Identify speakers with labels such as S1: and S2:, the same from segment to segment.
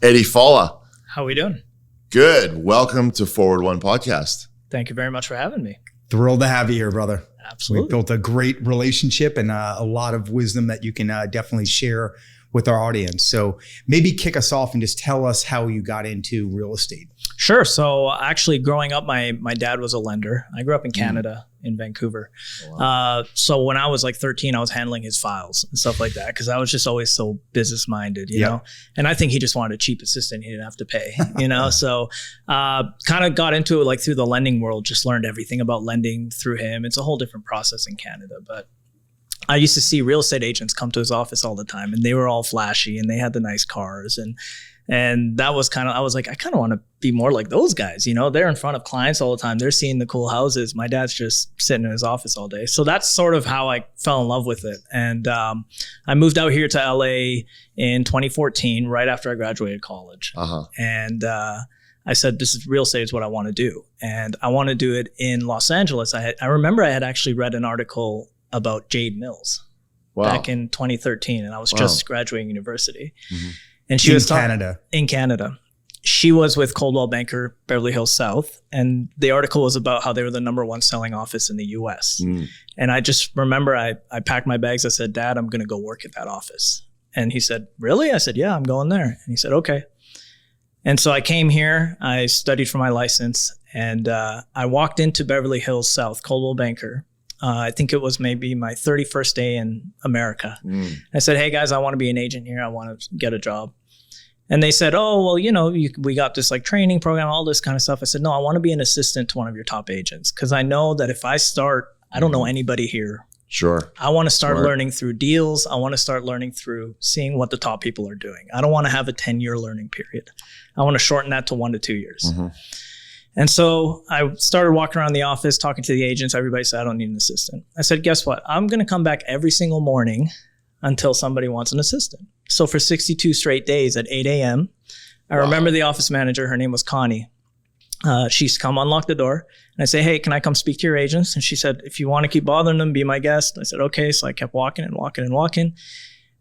S1: Eddie Fallah.
S2: How are we doing?
S1: Good. Welcome to Forward One Podcast.
S2: Thank you very much for having me.
S3: Thrilled to have you here, brother.
S2: Absolutely.
S3: We've built a great relationship and a lot of wisdom that you can definitely share with our audience. So maybe kick us off and just tell us how you got into real estate.
S2: Sure. So actually growing up, my dad was a lender. I grew up in Canada, in Vancouver. Oh, wow. So when I was like 13, I was handling his files and stuff like that because I was just always so business minded, you know? And I think he just wanted a cheap assistant he didn't have to pay, you know? So kind of got into it like through the lending world, just learned everything about lending through him. It's a whole different process in Canada, but I used to see real estate agents come to his office all the time and they were all flashy and they had the nice cars. And that was kind of, I was like, I kind of want to be more like those guys, you know, they're in front of clients all the time. They're seeing the cool houses. My dad's just sitting in his office all day. So that's sort of how I fell in love with it. And I moved out here to LA in 2014, right after I graduated college. And I said, this is real estate is what I want to do. And I want to do it in Los Angeles. I remember I had actually read an article about Jade Mills back in 2013. And I was just graduating university. And she was in Canada. She was with Coldwell Banker, Beverly Hills South. And the article was about how they were the #1 selling office in the US. And I just remember I packed my bags. I said, Dad, I'm going to go work at that office. And he said, really? I said, yeah, I'm going there. And he said, okay. And so I came here, I studied for my license, and I walked into Beverly Hills South, Coldwell Banker. I think it was maybe my 31st day in America. I said, hey guys, I want to be an agent here. I want to get a job. And they said, oh, well, you know, we got this like training program, all this kind of stuff. I said, no, I want to be an assistant to one of your top agents. Cause I know that if I start, I don't know anybody here.
S1: Sure.
S2: I want to start learning through deals. I want to start learning through seeing what the top people are doing. I don't want to have a 10-year learning period. I want to shorten that to 1 to 2 years. And so I started walking around the office, talking to the agents. Everybody said, I don't need an assistant. I said, guess what? I'm going to come back every single morning until somebody wants an assistant. So for 62 straight days at 8 a.m., I remember the office manager, her name was Connie. She used to come unlock the door and I say, hey, can I come speak to your agents? And she said, if you want to keep bothering them, be my guest. I said, okay. So I kept walking and walking and walking.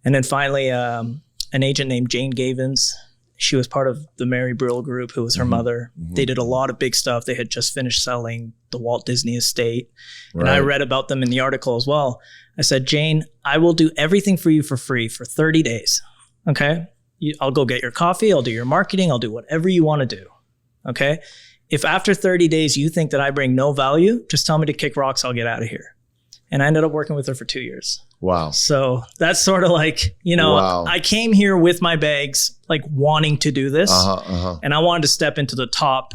S2: And then finally, an agent named Jane Gavins, she was part of the Mary Brill group, who was her mother. They did a lot of big stuff. They had just finished selling the Walt Disney estate. And I read about them in the article as well. I said, Jane, I will do everything for you for free for 30 days. Okay. I'll go get your coffee. I'll do your marketing. I'll do whatever you want to do. Okay. If after 30 days you think that I bring no value, just tell me to kick rocks. I'll get out of here. And I ended up working with her for 2 years. Wow. So that's sort of like, you know, I came here with my bags, like wanting to do this. And I wanted to step into the top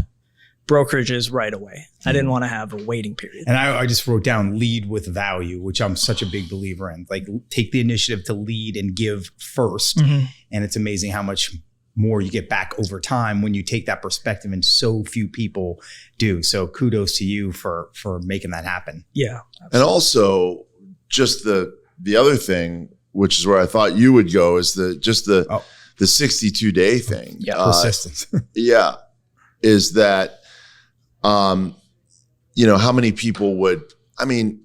S2: brokerages right away. I didn't want to have a waiting period.
S3: And I just wrote down lead with value, which I'm such a big believer in. Like take the initiative to lead and give first. And it's amazing how much more you get back over time when you take that perspective, and so few people do. So kudos to you for making that happen.
S2: Yeah.
S1: Absolutely. And also just the other thing, which is where I thought you would go, is the 62-day thing.
S3: Persistence.
S1: Is that, you know, how many people would, I mean,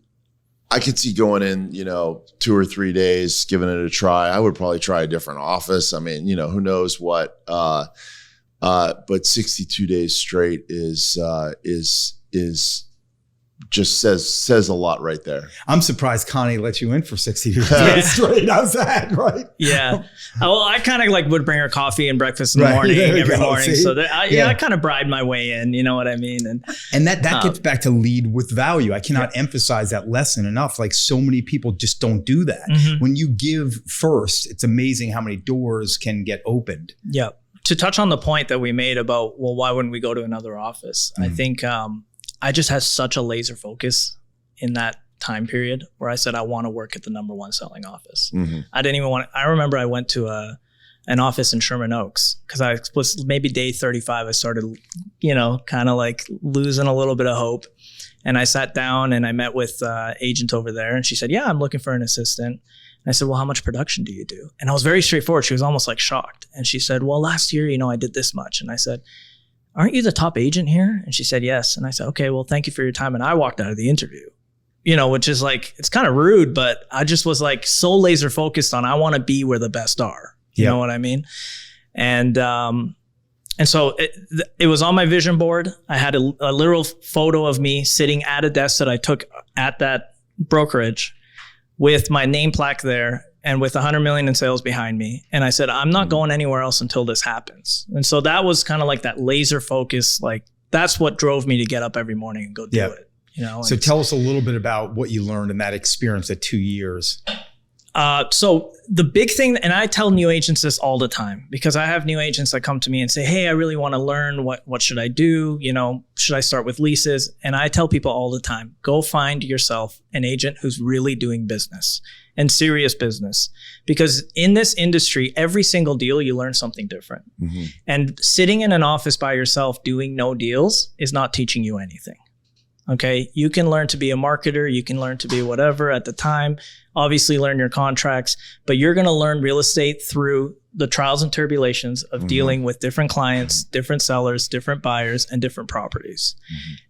S1: I could see going in, you know, 2 or 3 days, giving it a try. I would probably try a different office. I mean, you know, who knows what, but 62 days straight is just says a lot right there.
S3: I'm surprised Connie let you in for 62 days straight. How's that, right?
S2: Yeah. Well, I kind of like would bring her coffee and breakfast in the morning every morning. See? So that, I kind of bribed my way in, you know what I mean?
S3: And that gets back to lead with value. I cannot emphasize that lesson enough. Like so many people just don't do that. When you give first, it's amazing how many doors can get opened.
S2: Yeah. To touch on the point that we made about, well, why wouldn't we go to another office? I think, I just had such a laser focus in that time period where I said, I want to work at the #1 selling office. I didn't even I remember I went to an office in Sherman Oaks because I was maybe day 35. I started, you know, kind of like losing a little bit of hope. And I sat down and I met with agent over there and she said, yeah, I'm looking for an assistant. And I said, well, how much production do you do? And I was very straightforward. She was almost like shocked. And she said, well, last year, you know, I did this much. And I said, aren't you the top agent here? And she said, yes. And I said, okay, well, thank you for your time. And I walked out of the interview, you know, which is like, it's kind of rude, but I just was like so laser focused on, I want to be where the best are. You know what I mean? And so it was on my vision board. I had a literal photo of me sitting at a desk that I took at that brokerage with my name plaque there and with 100 million in sales behind me. And I said, I'm not going anywhere else until this happens. And so that was kind of like that laser focus. Like that's what drove me to get up every morning and go do it. You know.
S3: So tell us a little bit about what you learned in that experience at 2 years.
S2: So the big thing, and I tell new agents this all the time, because I have new agents that come to me and say, hey, I really want to learn what should I do? You know, should I start with leases? And I tell people all the time, go find yourself an agent who's really doing business and serious business, because in this industry, every single deal, you learn something different. Mm-hmm. And sitting in an office by yourself doing no deals is not teaching you anything. Okay. You can learn to be a marketer. You can learn to be whatever at the time, obviously learn your contracts, but you're going to learn real estate through the trials and tribulations of dealing with different clients, different sellers, different buyers, and different properties.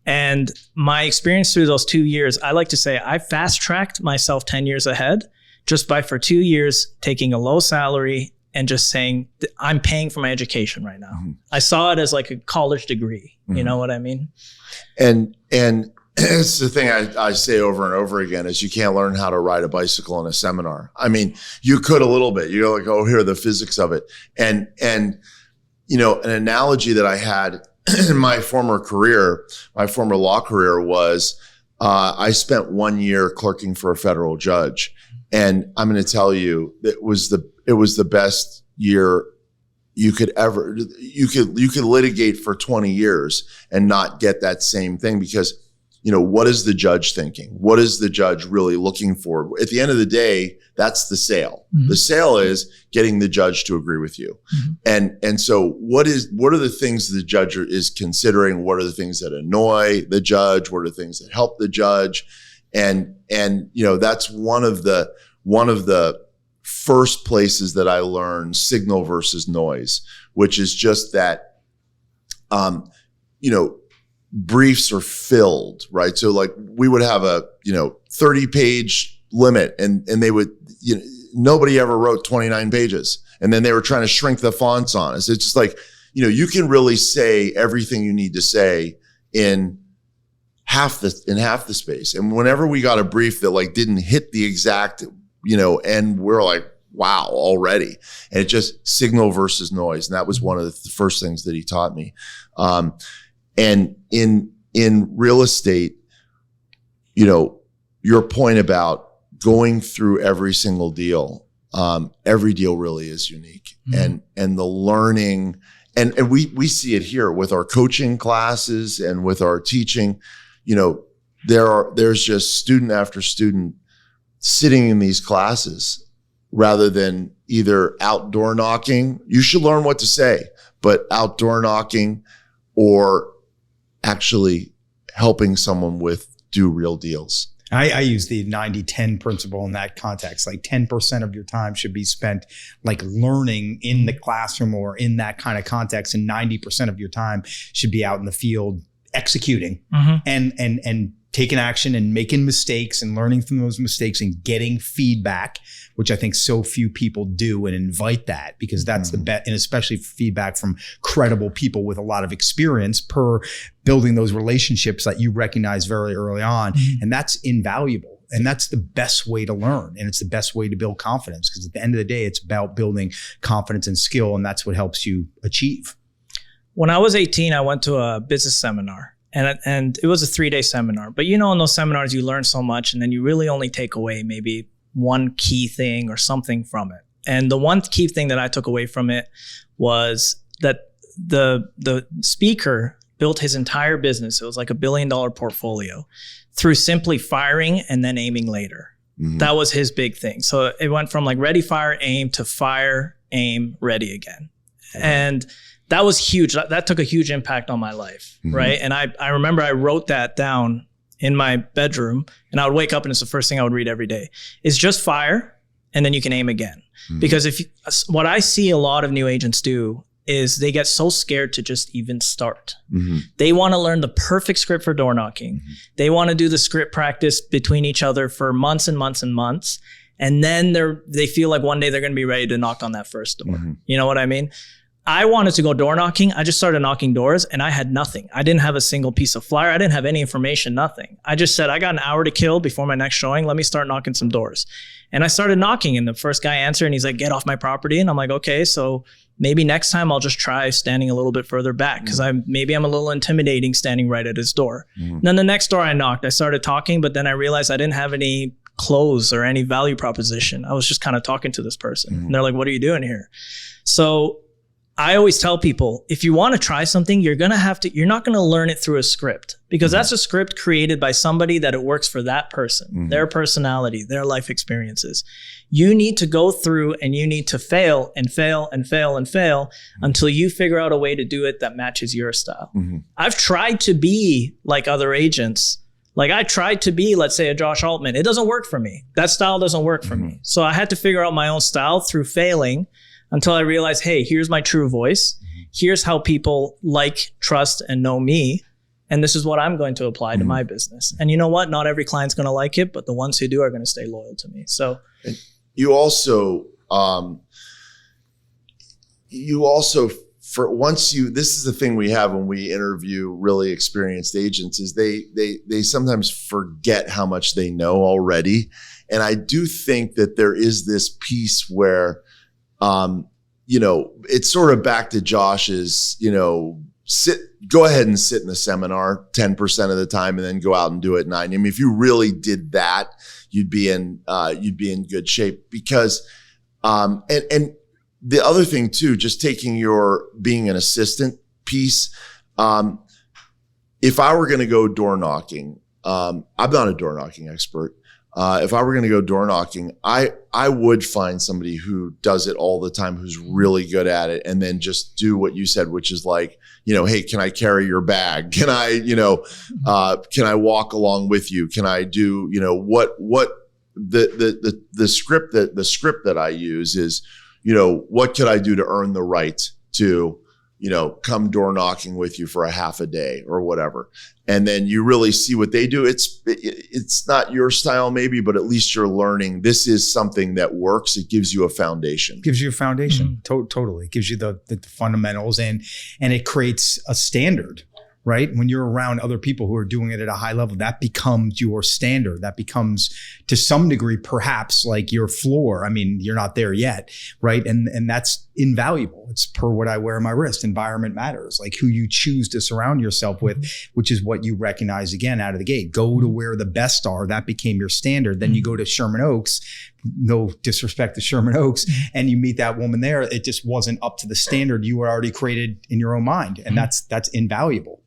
S2: And my experience through those 2 years, I like to say I fast tracked myself 10 years ahead just by for 2 years taking a low salary and just saying, I'm paying for my education right now. I saw it as like a college degree. You know what I mean?
S1: And it's the thing I say over and over again is you can't learn how to ride a bicycle in a seminar. I mean, you could a little bit. You're like, oh, here are the physics of it. And you know, an analogy that I had in my former career, my former law career was I spent 1 year clerking for a federal judge. And I'm going to tell you, it was the best year you could litigate for 20 years and not get that same thing, because, you know, what is the judge thinking? What is the judge really looking for? At the end of the day, that's the sale. The sale is getting the judge to agree with you. And so what are the things the judge is considering? What are the things that annoy the judge? What are the things that help the judge? And you know, that's one of the first places that I learned signal versus noise, which is just that, you know, briefs are filled, right? So like we would have a, 30-page limit and they would, nobody ever wrote 29 pages. And then they were trying to shrink the fonts on us. It's just like, you can really say everything you need to say in half the space. And whenever we got a brief that like didn't hit the exact, and we're like, wow, already. And it just signal versus noise. And that was one of the first things that he taught me. And in real estate, your point about going through every single deal, every deal really is unique. And the learning, and we see it here with our coaching classes and with our teaching, there's just student after student sitting in these classes rather than either outdoor knocking. You should learn what to say, but outdoor knocking or actually helping someone do real deals.
S3: I use the 90-10 principle in that context. Like 10% of your time should be spent like learning in the classroom or in that kind of context. And 90% of your time should be out in the field executing and taking action and making mistakes and learning from those mistakes and getting feedback, which I think so few people do and invite that, because that's the best, and especially feedback from credible people with a lot of experience per building those relationships that you recognize very early on. And that's invaluable. And that's the best way to learn. And it's the best way to build confidence, because at the end of the day, it's about building confidence and skill. And that's what helps you achieve.
S2: When I was 18, I went to a business seminar. And it was a 3-day seminar. But in those seminars, you learn so much, and then you really only take away maybe one key thing or something from it. And the one key thing that I took away from it was that the speaker built his entire business. It was like $1 billion portfolio through simply firing and then aiming later. That was his big thing. So it went from like ready, fire, aim to fire, aim, ready again. And that was huge. That took a huge impact on my life, right? And I remember I wrote that down in my bedroom, and I would wake up and it's the first thing I would read every day. It's just fire, and then you can aim again. Because what I see a lot of new agents do is they get so scared to just even start. They want to learn the perfect script for door knocking. They want to do the script practice between each other for months and months and months. And then they feel like one day they're going to be ready to knock on that first door. You know what I mean? I wanted to go door knocking. I just started knocking doors and I had nothing. I didn't have a single piece of flyer. I didn't have any information, nothing. I just said, I got an hour to kill before my next showing. Let me start knocking some doors. And I started knocking and the first guy answered and he's like, get off my property. And I'm like, okay, so maybe next time I'll just try standing a little bit further back because maybe I'm a little intimidating standing right at his door. Then the next door I knocked, I started talking, but then I realized I didn't have any close or any value proposition. I was just kind of talking to this person. And they're like, what are you doing here? So I always tell people, if you want to try something, you're not going to learn it through a script because that's a script created by somebody that it works for that person, their personality, their life experiences. You need to go through and you need to fail and fail and fail and fail until you figure out a way to do it that matches your style. I've tried to be like other agents. Like I tried to be, let's say, a Josh Altman. It doesn't work for me. That style doesn't work for me. So I had to figure out my own style through failing until I realized, hey, here's my true voice. Here's how people like, trust, and know me. And this is what I'm going to apply to my business. And you know what? Not every client's going to like it, but the ones who do are going to stay loyal to me. So
S1: you also, this is the thing we have when we interview really experienced agents is they sometimes forget how much they know already. And I do think that there is this piece where, it's sort of back to Josh's, go ahead and sit in the seminar 10% of the time and then go out and do it 90%. I mean, if you really did that, you'd be in good shape because, and the other thing too, just taking your being an assistant piece. If I were going to go door knocking, I'm not a door knocking expert. If I were going to go door knocking, I would find somebody who does it all the time, who's really good at it, and then just do what you said, which is like, hey, can I carry your bag? Can I, can I walk along with you? Can I do, what the script that I use is, what could I do to earn the right to, come door knocking with you for a half a day or whatever. And then you really see what they do. It's not your style maybe, but at least you're learning this is something that works. It gives you a foundation.
S3: Totally. It gives you the fundamentals and it creates a standard, right? When you're around other people who are doing it at a high level, that becomes your standard. That becomes to some degree, perhaps like your floor. I mean, you're not there yet, right? And that's invaluable. It's per what I wear on my wrist. Environment matters, like who you choose to surround yourself with, which is what you recognize again out of the gate. Go to where the best are. That became your standard. Then you go to Sherman Oaks, no disrespect to Sherman Oaks, and you meet that woman there. It just wasn't up to the standard you were already created in your own mind. And that's invaluable.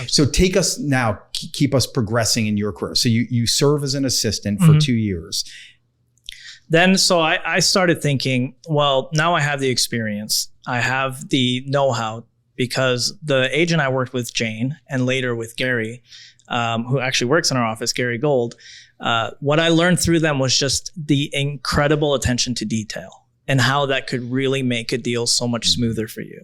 S3: So take us now, keep us progressing in your career. So you serve as an assistant for 2 years.
S2: Then, so I started thinking, well, now I have the experience. I have the know-how because the agent I worked with, Jane, and later with Gary, who actually works in our office, Gary Gold, what I learned through them was just the incredible attention to detail and how that could really make a deal so much smoother for you.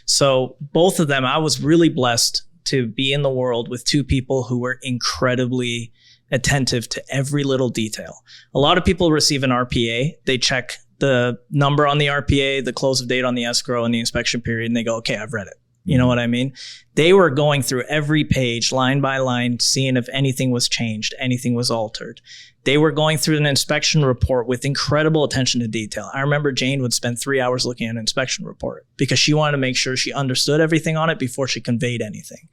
S2: So both of them, I was really blessed to be in the world with two people who were incredibly attentive to every little detail. A lot of people receive an RPA. They check the number on the RPA, the close of date on the escrow and the inspection period, and they go, okay, I've read it. You know what I mean? They were going through every page line by line, seeing if anything was changed, anything was altered. They were going through an inspection report with incredible attention to detail. I remember Jane would spend 3 hours looking at an inspection report because she wanted to make sure she understood everything on it before she conveyed anything.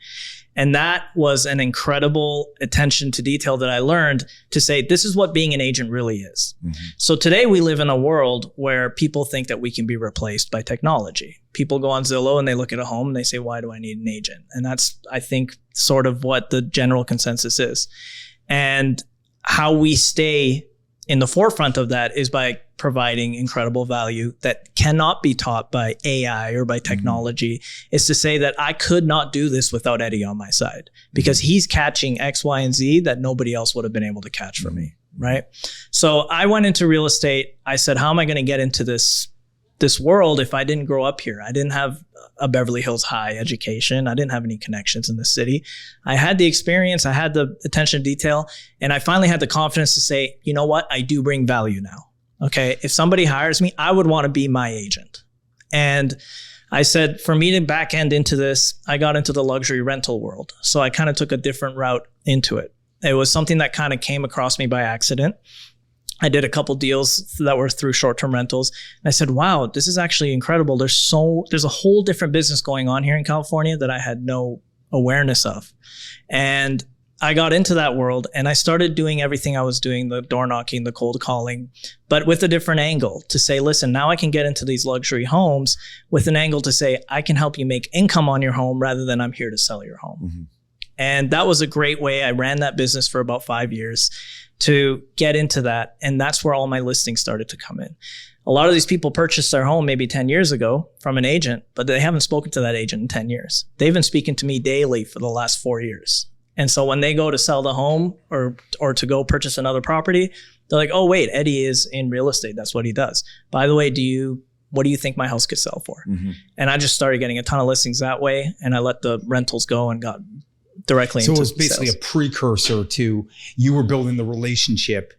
S2: And that was an incredible attention to detail that I learned to say, this is what being an agent really is. So today we live in a world where people think that we can be replaced by technology. People go on Zillow and they look at a home and they say, why do I need an agent? And that's, I think, sort of what the general consensus is. And how we stay in the forefront of that is by providing incredible value that cannot be taught by AI or by technology. Is to say that I could not do this without Eddie on my side because he's catching X, Y, and Z that nobody else would have been able to catch for me, right? So I went into real estate. I said, how am I going to get into this world if I didn't grow up here? I didn't have a Beverly Hills high education. I didn't have any connections in the city. I had the experience. I had the attention to detail. And I finally had the confidence to say, you know what? I do bring value now. Okay. If somebody hires me, I would want to be my agent. And I said, for me to back end into this, I got into the luxury rental world. So I kind of took a different route into it. It was something that kind of came across me by accident. I did a couple deals that were through short-term rentals. And I said, wow, this is actually incredible. There's a whole different business going on here in California that I had no awareness of. And I got into that world and I started doing everything I was doing, the door knocking, the cold calling, but with a different angle to say, listen, now I can get into these luxury homes with an angle to say, I can help you make income on your home rather than I'm here to sell your home. Mm-hmm. And that was a great way. I ran that business for about 5 years to get into that. And that's where all my listings started to come in. A lot of these people purchased their home maybe 10 years ago from an agent, but they haven't spoken to that agent in 10 years. They've been speaking to me daily for the last 4 years. And so when they go to sell the home or to go purchase another property, they're like, oh, wait, Eddie is in real estate. That's what he does. By the way, what do you think my house could sell for? Mm-hmm. And I just started getting a ton of listings that way. And I let the rentals go and got directly into sales. So it was basically
S3: a precursor to you were building the relationship,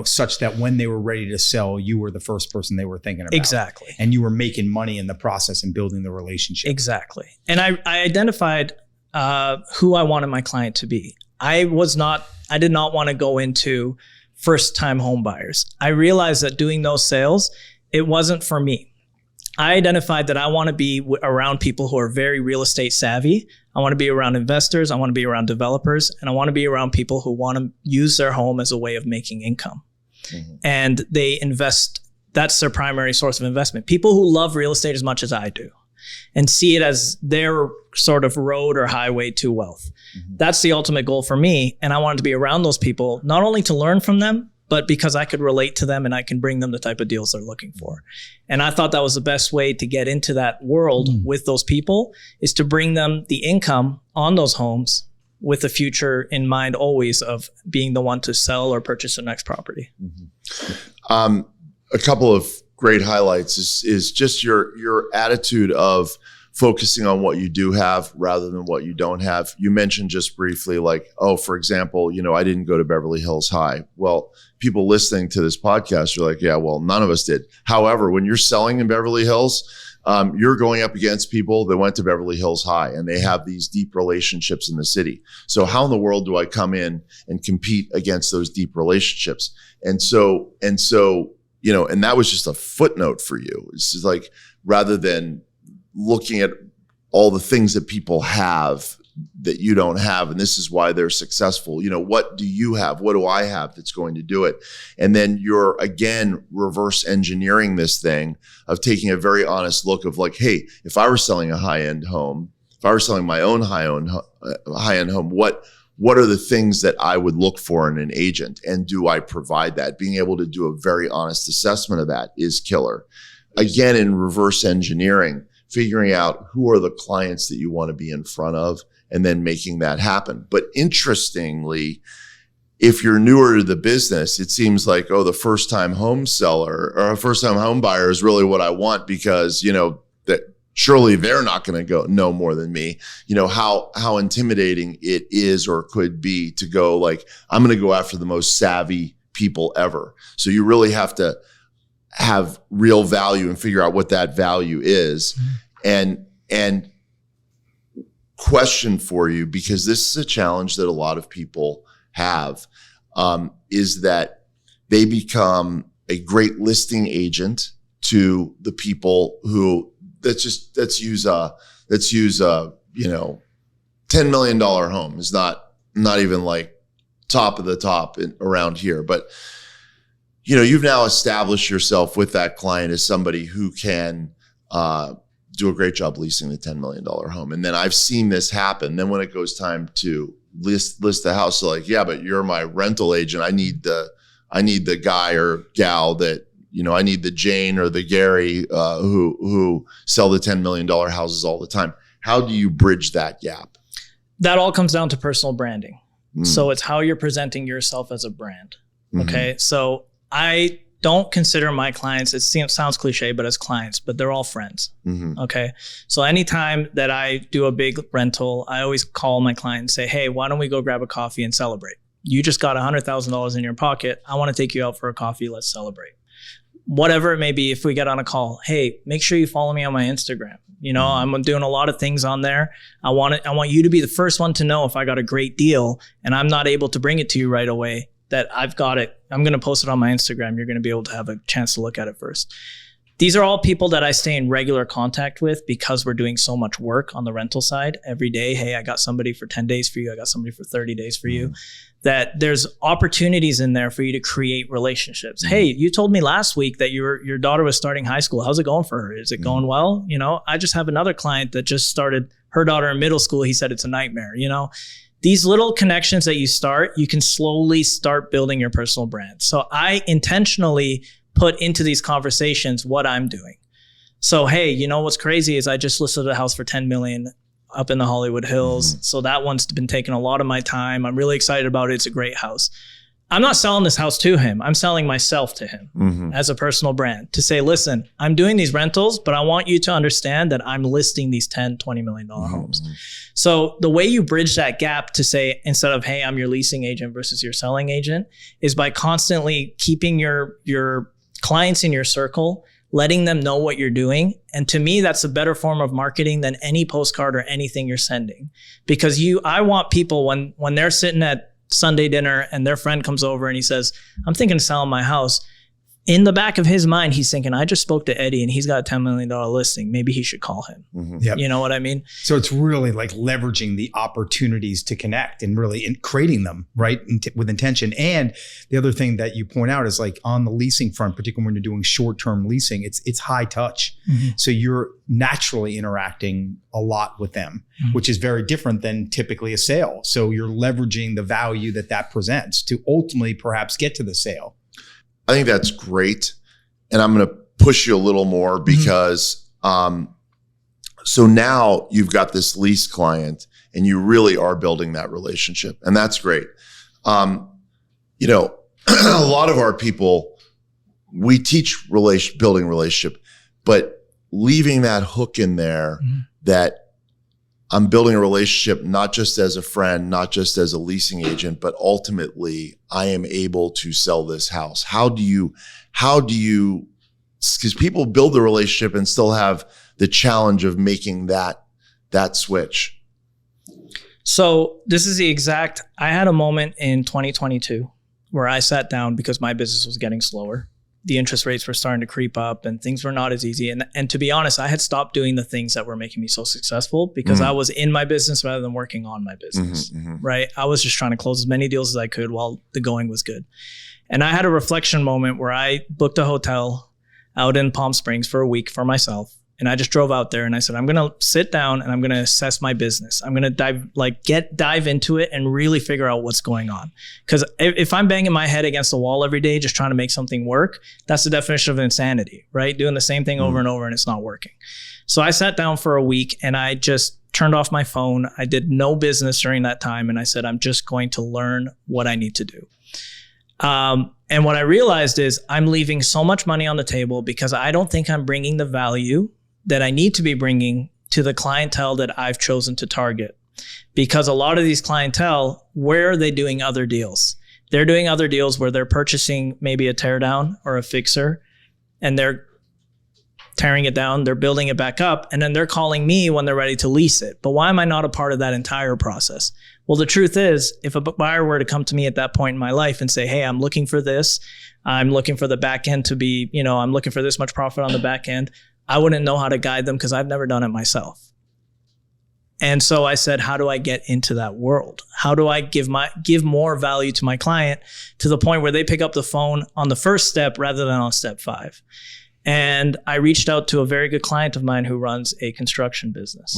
S3: such that when they were ready to sell, you were the first person they were thinking about.
S2: Exactly.
S3: And you were making money in the process and building the relationship.
S2: Exactly. And I identified who I wanted my client to be. I did not want to go into first-time home buyers. I realized that doing those sales, it wasn't for me. I identified that I want to be around people who are very real estate savvy. I want to be around investors. I want to be around developers. And I want to be around people who want to use their home as a way of making income. Mm-hmm. And they invest. That's their primary source of investment. People who love real estate as much as I do and see it as their sort of road or highway to wealth. Mm-hmm. That's the ultimate goal for me. And I wanted to be around those people, not only to learn from them, but because I could relate to them and I can bring them the type of deals they're looking for. And I thought that was the best way to get into that world with those people, is to bring them the income on those homes with the future in mind always of being the one to sell or purchase the next property.
S1: Mm-hmm. A couple of great highlights is just your attitude of focusing on what you do have rather than what you don't have. You mentioned just briefly, like, for example, I didn't go to Beverly Hills High. Well, people listening to this podcast are like, yeah, well, none of us did. However, when you're selling in Beverly Hills, you're going up against people that went to Beverly Hills High and they have these deep relationships in the city. So how in the world do I come in and compete against those deep relationships? And so, and that was just a footnote for you. It's just like, rather than looking at all the things that people have that you don't have, and this is why they're successful. What do you have? What do I have that's going to do it? And then you're, again, reverse engineering this thing of taking a very honest look of like, hey, if I were selling a high-end home, if I were selling my own high-end home, what are the things that I would look for in an agent? And do I provide that? Being able to do a very honest assessment of that is killer. Again, in reverse engineering, figuring out who are the clients that you want to be in front of and then making that happen. But interestingly, if you're newer to the business, it seems like, the first-time home seller or a first-time home buyer is really what I want because, that surely they're not going to know more than me. How intimidating it is or could be to go like, I'm going to go after the most savvy people ever. So you really have to have real value and figure out what that value is. And question for you, because this is a challenge that a lot of people have, is that they become a great listing agent to the people who let's use a $10 million home is not even like top of the top around here, but you've now established yourself with that client as somebody who can do a great job leasing the $10 million home. And then I've seen this happen. Then when it goes time to list the house, so like, yeah, but you're my rental agent. I need the guy or gal that, I need the Jane or the Gary who sell the $10 million houses all the time. How do you bridge that gap? That
S2: all comes down to personal branding. So it's how you're presenting yourself as a brand. Okay. So I don't consider my clients, it sounds cliche, but as clients, but they're all friends. Okay. So anytime that I do a big rental, I always call my client and say, hey, why don't we go grab a coffee and celebrate? You just got $100,000 in your pocket. I want to take you out for a coffee. Let's celebrate. Whatever it may be, if we get on a call, hey, make sure you follow me on my Instagram. You know, I'm doing a lot of things on there. I want you to be the first one to know if I got a great deal and I'm not able to bring it to you right away, that I've got it. I'm going to post it on my Instagram. You're going to be able to have a chance to look at it first. These are all people that I stay in regular contact with because we're doing so much work on the rental side every day. Hey, I got somebody for 10 days for you. I got somebody for 30 days for you. That there's opportunities in there for you to create relationships. Hey, you told me last week that your daughter was starting high school. How's it going for her? Is it going well? You know, I just have another client that just started her daughter in middle school. He said it's a nightmare. You know, these little connections that you start, you can slowly start building your personal brand. So I intentionally put into these conversations what I'm doing. So, hey, you know, what's crazy is I just listed a house for 10 million up in the Hollywood Hills. So that one's been taking a lot of my time. I'm really excited about it. It's a great house. I'm not selling this house to him. I'm selling myself to him as a personal brand to say, listen, I'm doing these rentals, but I want you to understand that I'm listing these $10, $20 million homes. So the way you bridge that gap to say, instead of, hey, I'm your leasing agent versus your selling agent, is by constantly keeping your clients in your circle, letting them know what you're doing. And to me, that's a better form of marketing than any postcard or anything you're sending. Because I want people when they're sitting at Sunday dinner and their friend comes over and he says, I'm thinking of selling my house. In the back of his mind, he's thinking, I just spoke to Eddie and he's got a $10 million listing. Maybe he should call him. You know what I mean?
S3: So it's really like leveraging the opportunities to connect and really creating them, right? With intention. And the other thing that you point out is like on the leasing front, particularly when you're doing short-term leasing, it's high touch. So you're naturally interacting a lot with them, which is very different than typically a sale. So you're leveraging the value that presents to ultimately perhaps get to the sale.
S1: I think that's great. And I'm going to push you a little more because, so now you've got this lease client and you really are building that relationship. And that's great. You know, a lot of our people, we teach building relationship, but leaving that hook in there that I'm building a relationship, not just as a friend, not just as a leasing agent, but ultimately I am able to sell this house. How do you, because people build the relationship and still have the challenge of making that switch.
S2: So this is I had a moment in 2022 where I sat down because my business was getting slower. The interest rates were starting to creep up and things were not as easy. And to be honest, I had stopped doing the things that were making me so successful because I was in my business rather than working on my business, right? I was just trying to close as many deals as I could while the going was good. And I had a reflection moment where I booked a hotel out in Palm Springs for a week for myself. And I just drove out there and I said, I'm going to sit down and I'm going to assess my business. I'm going to dive into it and really figure out what's going on. Because if I'm banging my head against the wall every day, just trying to make something work, that's the definition of insanity, right? Doing the same thing over and over and it's not working. So I sat down for a week and I just turned off my phone. I did no business during that time. And I said, I'm just going to learn what I need to do. And what I realized is I'm leaving so much money on the table because I don't think I'm bringing the value that I need to be bringing to the clientele that I've chosen to target. Because a lot of these clientele, where are they doing other deals? They're doing other deals where they're purchasing maybe a teardown or a fixer and they're tearing it down, they're building it back up, and then they're calling me when they're ready to lease it. But why am I not a part of that entire process? Well, the truth is, if a buyer were to come to me at that point in my life and say, hey, I'm looking for this, I'm looking for the back end to be, I'm looking for this much profit on the back end, I wouldn't know how to guide them because I've never done it myself. And so I said, how do I get into that world? How do I give more value to my client to the point where they pick up the phone on the first step rather than on step 5? And I reached out to a very good client of mine who runs a construction business.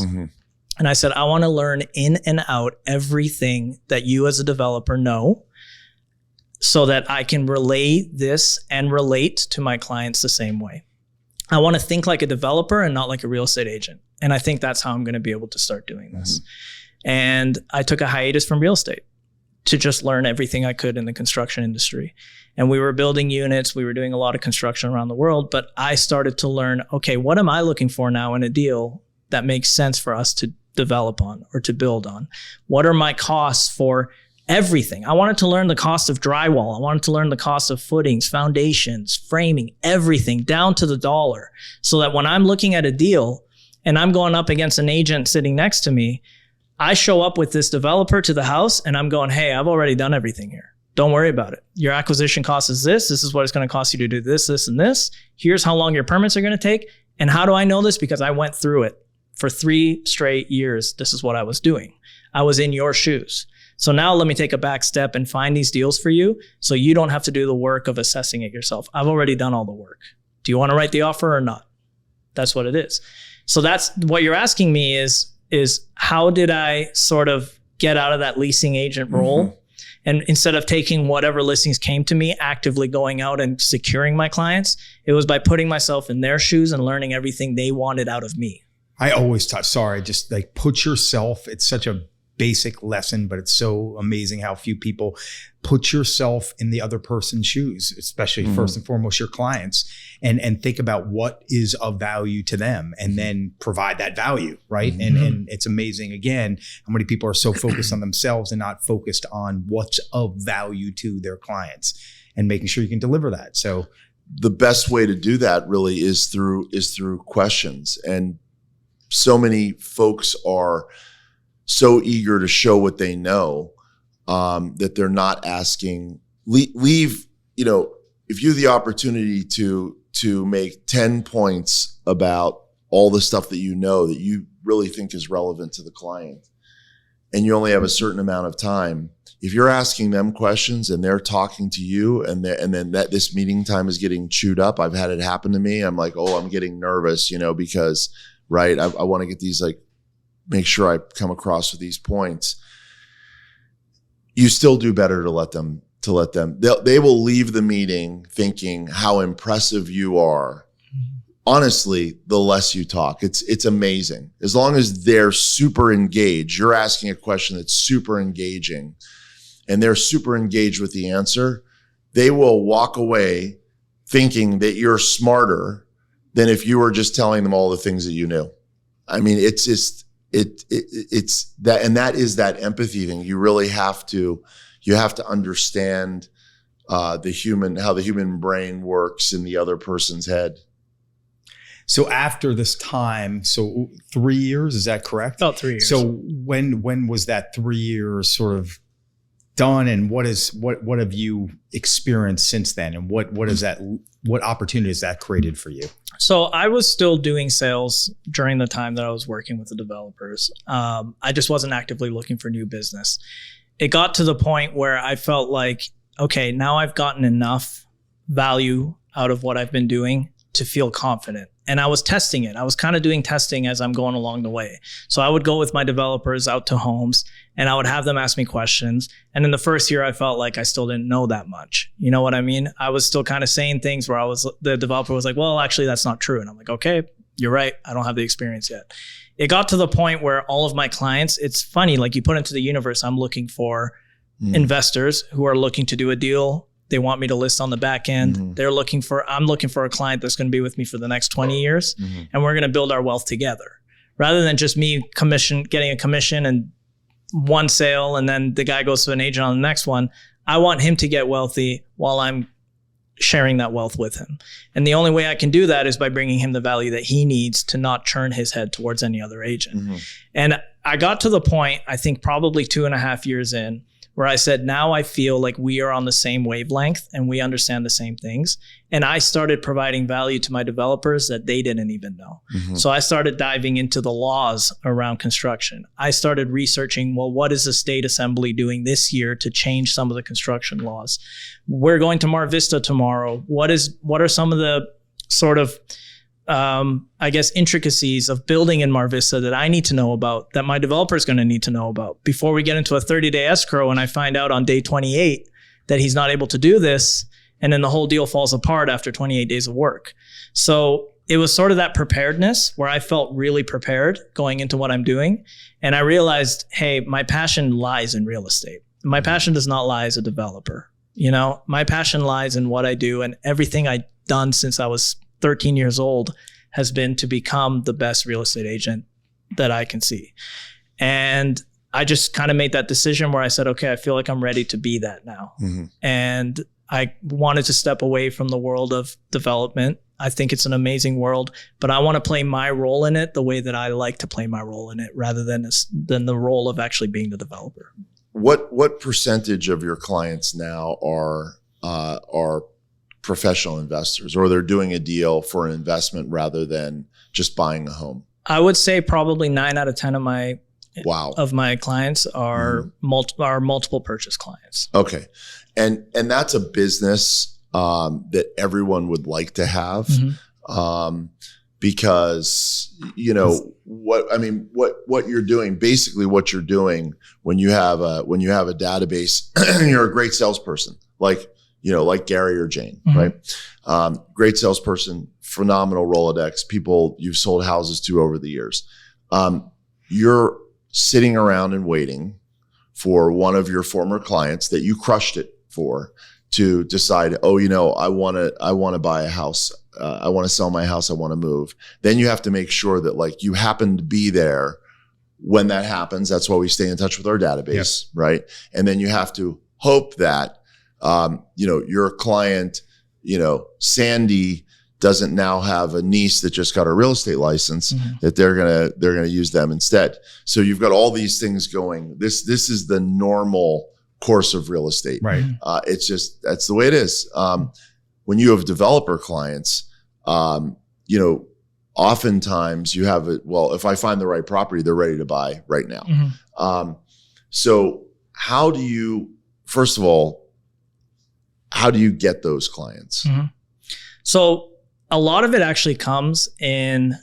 S2: And I said, I want to learn in and out everything that you as a developer know so that I can relay this and relate to my clients the same way. I want to think like a developer and not like a real estate agent. And I think that's how I'm going to be able to start doing this. And I took a hiatus from real estate to just learn everything I could in the construction industry. And we were building units. We were doing a lot of construction around the world. But I started to learn, okay, what am I looking for now in a deal that makes sense for us to develop on or to build on? What are my costs for everything? I wanted to learn the cost of drywall. I wanted to learn the cost of footings, foundations, framing, everything down to the dollar, so that when I'm looking at a deal, and I'm going up against an agent sitting next to me, I show up with this developer to the house and I'm going, hey, I've already done everything here. Don't worry about it. Your acquisition cost is this. This is what it's going to cost you to do this, this, and this. Here's how long your permits are going to take. And how do I know this? Because I went through it for 3 straight years. This is what I was doing. I was in your shoes. So now let me take a back step and find these deals for you so you don't have to do the work of assessing it yourself. I've already done all the work. Do you want to write the offer or not? That's what it is. So that's what you're asking me is how did I sort of get out of that leasing agent role? Mm-hmm. And instead of taking whatever listings came to me, actively going out and securing my clients, it was by putting myself in their shoes and learning everything they wanted out of me.
S3: I always just like put yourself, it's such a basic lesson, but it's so amazing how few people put yourself in the other person's shoes, especially first and foremost your clients, and think about what is of value to them and then provide that value, right? And it's amazing, again, how many people are so focused on themselves and not focused on what's of value to their clients and making sure you can deliver that. So
S1: the best way to do that really is through questions. And so many folks are so eager to show what they know that they're not asking. Leave, if you have the opportunity to make 10 points about all the stuff that you know that you really think is relevant to the client, and you only have a certain amount of time, if you're asking them questions and they're talking to you, and then this meeting time is getting chewed up. I've had it happen to me. I'm like, I'm getting nervous, because right, I want to get these make sure I come across with these points. You still do better to let them. They will leave the meeting thinking how impressive you are. Honestly, the less you talk, it's amazing. As long as they're super engaged, you're asking a question that's super engaging, and they're super engaged with the answer, they will walk away thinking that you're smarter than if you were just telling them all the things that you knew. I mean, it's just, it's that, and that is that empathy thing. You really have to understand how the human brain works in the other person's head.
S3: So after this time, 3 years, is that correct?
S2: About 3 years.
S3: So when was that 3 years sort of done, and what have you experienced since then, and what opportunities that created for you?
S2: So I was still doing sales during the time that I was working with the developers. I just wasn't actively looking for new business. It got to the point where I felt like, okay, now I've gotten enough value out of what I've been doing to feel confident. And I was testing it. I was kind of doing testing as I'm going along the way. So I would go with my developers out to homes and I would have them ask me questions. And in the first year, I felt like I still didn't know that much. You know what I mean? I was still kind of saying things where the developer was like, well, actually, that's not true. And I'm like, okay, you're right. I don't have the experience yet. It got to the point where all of my clients, it's funny, like you put into the universe, I'm looking for investors who are looking to do a deal. They want me to list on the back end. I'm looking for a client that's going to be with me for the next 20 years. And we're going to build our wealth together rather than just me getting a commission and one sale. And then the guy goes to an agent on the next one. I want him to get wealthy while I'm sharing that wealth with him. And the only way I can do that is by bringing him the value that he needs to not turn his head towards any other agent. And I got to the point, I think probably 2.5 years in, where I said, now I feel like we are on the same wavelength and we understand the same things. And I started providing value to my developers that they didn't even know. So I started diving into the laws around construction. I started researching, well, what is the state assembly doing this year to change some of the construction laws? We're going to Mar Vista tomorrow. What are some of the sort of intricacies of building in Mar Vista that I need to know about, that my developer is going to need to know about before we get into a 30-day escrow and I find out on day 28 that he's not able to do this, and then the whole deal falls apart after 28 days of work. So it was sort of that preparedness where I felt really prepared going into what I'm doing. And I realized, hey, my passion lies in real estate. My passion does not lie as a developer. My passion lies in what I do, and everything I've done since I was 13 years old has been to become the best real estate agent that I can see. And I just kind of made that decision where I said, okay, I feel like I'm ready to be that now. And I wanted to step away from the world of development. I think it's an amazing world, but I want to play my role in it the way that I like to play my role in it, rather than the role of actually being the developer.
S1: What percentage of your clients now are professional investors, or they're doing a deal for an investment rather than just buying a home?
S2: I would say probably 9 out of 10 of my clients are multiple purchase clients.
S1: Okay. And that's a business that everyone would like to have, because what you're doing, basically what you're doing when you have a database, you're a great salesperson, like Gary or Jane, right? Great salesperson, phenomenal Rolodex, people you've sold houses to over the years. You're sitting around and waiting for one of your former clients that you crushed it for to decide, I want to buy a house. I want to sell my house. I want to move. Then you have to make sure that you happen to be there when that happens. That's why we stay in touch with our database, right? And then you have to hope that, your client, Sandy doesn't now have a niece that just got a real estate license, that they're gonna use them instead. So you've got all these things going. This is the normal course of real estate,
S3: right?
S1: It's just, that's the way it is. When you have developer clients, oftentimes you have if I find the right property, they're ready to buy right now. So first of all, how do you get those clients?
S2: So a lot of it actually comes in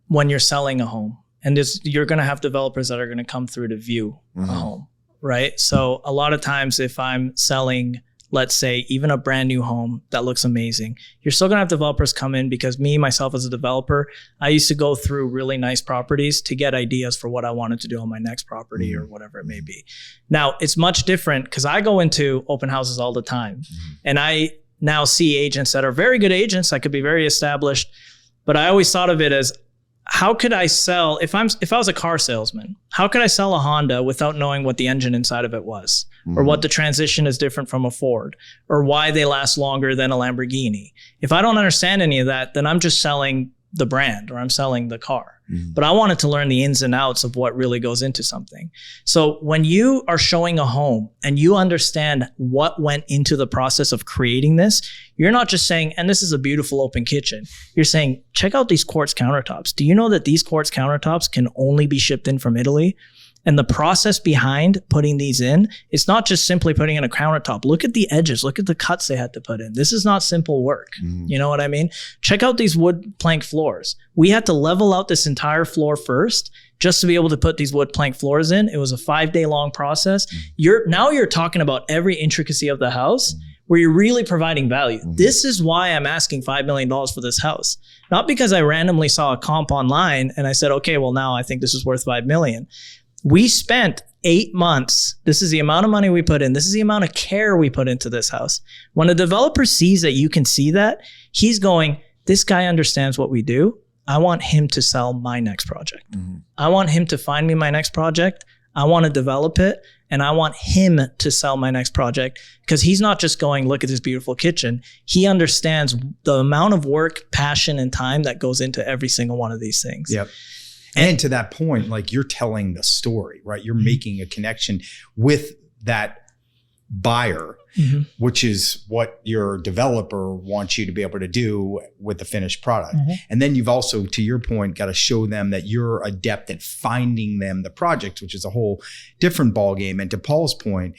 S2: when you're selling a home, and you're going to have developers that are going to come through to view a home, right? So a lot of times if I'm selling, let's say, even a brand new home that looks amazing, you're still going to have developers come in, because myself as a developer, I used to go through really nice properties to get ideas for what I wanted to do on my next property or whatever it may be. Now it's much different, because I go into open houses all the time, and I now see agents that are very good agents that could be very established, but I always thought of it as, how could I sell, if I was a car salesman, how could I sell a Honda without knowing what the engine inside of it was, or what the transition is different from a Ford, or why they last longer than a Lamborghini? If I don't understand any of that, then I'm just selling the brand, or I'm selling the car. But I wanted to learn the ins and outs of what really goes into something. So when you are showing a home and you understand what went into the process of creating this, you're not just saying, and this is a beautiful open kitchen. You're saying, check out these quartz countertops. Do you know that these quartz countertops can only be shipped in from Italy? And the process behind putting these in, it's not just simply putting in a countertop. Look at the edges. Look at the cuts they had to put in. This is not simple work. You know what I mean? Check out these wood plank floors. We had to level out this entire floor first just to be able to put these wood plank floors in. It was a 5-day long process. Now you're talking about every intricacy of the house, where you're really providing value. This is why I'm asking $5 million for this house. Not because I randomly saw a comp online and I said, okay, well now I think this is worth $5 million. We spent 8 months. This is the amount of money we put in. This is the amount of care we put into this house. When a developer sees that you can see that, he's going, this guy understands what we do. I want him to sell my next project. I want him to find me my next project. I want to develop it, and I want him to sell my next project, because he's not just going, look at this beautiful kitchen. He understands the amount of work, passion, and time that goes into every single one of these things.
S3: Yep. And to that point, you're telling the story, right? You're making a connection with that buyer, which is what your developer wants you to be able to do with the finished product. And then you've also, to your point, got to show them that you're adept at finding them the project, which is a whole different ballgame. And to Paul's point,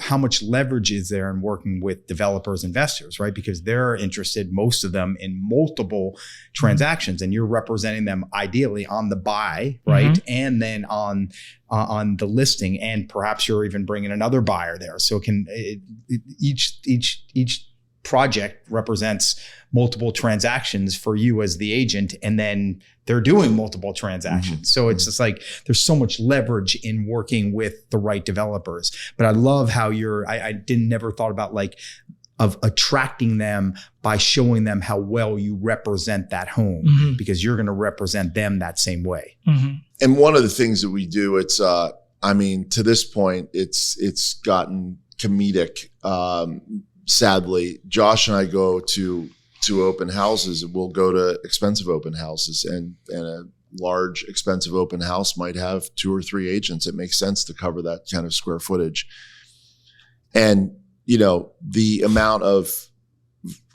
S3: how much leverage is there in working with developers, investors, right? Because they're interested, most of them, in multiple transactions, and you're representing them ideally on the buy, right? And then on the listing, and perhaps you're even bringing another buyer there. So each project represents multiple transactions for you as the agent, and then they're doing multiple transactions. So it's just there's so much leverage in working with the right developers. But I love how I never thought about of attracting them by showing them how well you represent that home, because you're going to represent them that same way.
S1: And one of the things that we do, it's, to this point, it's gotten comedic, sadly, Josh and I go to open houses. We'll go to expensive open houses, and a large expensive open house might have 2 or 3 agents. It makes sense to cover that kind of square footage. And, the amount of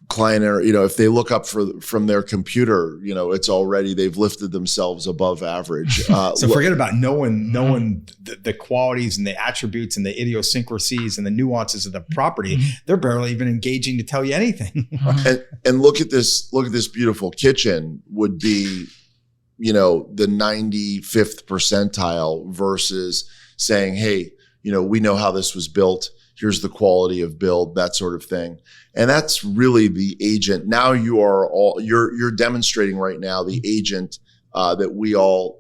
S1: client error, if they look up from their computer, they've lifted themselves above average.
S3: So forget about knowing the qualities and the attributes and the idiosyncrasies and the nuances of the property. They're barely even engaging to tell you anything.
S1: and look at this beautiful kitchen would be, the 95th percentile versus saying, hey, we know how this was built. Here's the quality of build, that sort of thing. And that's really the agent. Now you're demonstrating right now the agent that we all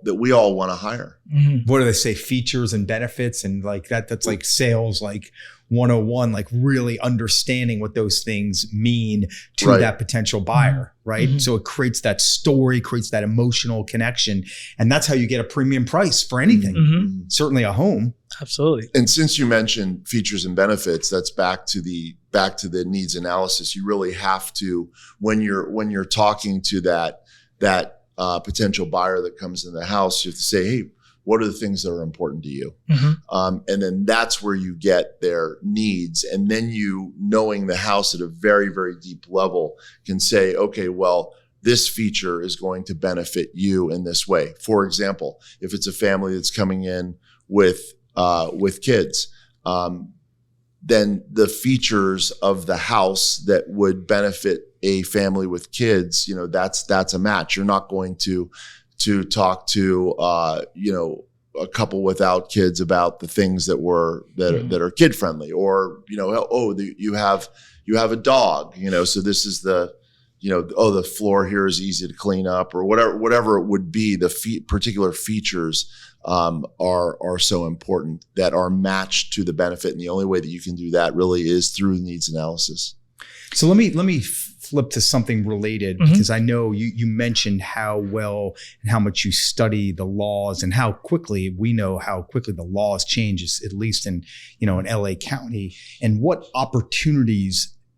S1: want to hire.
S3: What do they say? Features and benefits and like that. That's like sales, like 101, like really understanding what those things mean to that potential buyer, right? So it creates that story, creates that emotional connection. And that's how you get a premium price for anything. Certainly a home.
S2: Absolutely.
S1: And since you mentioned features and benefits, that's back to the needs analysis. You really have to, when you're talking to that potential buyer that comes in the house, you have to say, hey, what are the things that are important to you? And then that's where you get their needs. And then you, knowing the house at a very, very deep level, can say, okay, well, this feature is going to benefit you in this way. For example, if it's a family that's coming in with kids, then the features of the house that would benefit a family with kids, that's a match. You're not going to talk to a couple without kids about the things that are kid friendly, or you have a dog, so this is the the floor here is easy to clean up, or whatever it would be. The particular features are so important that are matched to the benefit, and the only way that you can do that really is through needs analysis.
S3: So let me flip to something related, because I know you mentioned how well and how much you study the laws and how quickly the laws change, at least in LA County, and what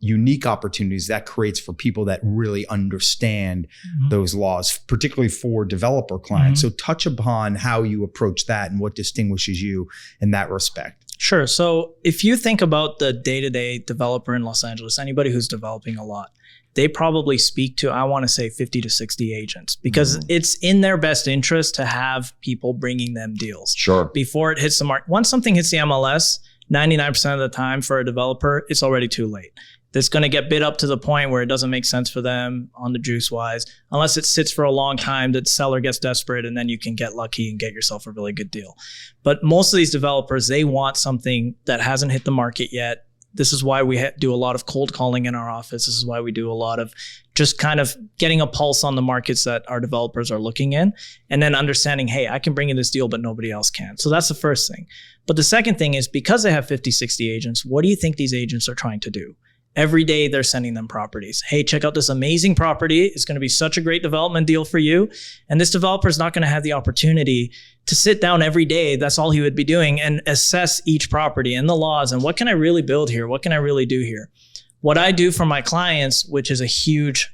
S3: unique opportunities that creates for people that really understand those laws, particularly for developer clients. So touch upon how you approach that and what distinguishes you in that respect.
S2: Sure. So if you think about the day-to-day developer in Los Angeles, anybody who's developing a lot, they probably speak to, I want to say 50 to 60 agents, because it's in their best interest to have people bringing them deals.
S1: Sure.
S2: Before it hits the market. Once something hits the MLS, 99% of the time for a developer, it's already too late. That's going to get bid up to the point where it doesn't make sense for them on the juice wise, unless it sits for a long time, that seller gets desperate, and then you can get lucky and get yourself a really good deal. But most of these developers, they want something that hasn't hit the market yet. This is why we do a lot of cold calling in our office. This is why we do a lot of just kind of getting a pulse on the markets that our developers are looking in, and then understanding, hey, I can bring in this deal, but nobody else can. So that's the first thing. But the second thing is, because they have 50, 60 agents, what do you think these agents are trying to do? Every day they're sending them properties. Hey, check out this amazing property. It's going to be such a great development deal for you. And this developer is not going to have the opportunity to sit down every day. That's all he would be doing, and assess each property and the laws and what can I really build here? What can I really do here? What I do for my clients, which is a huge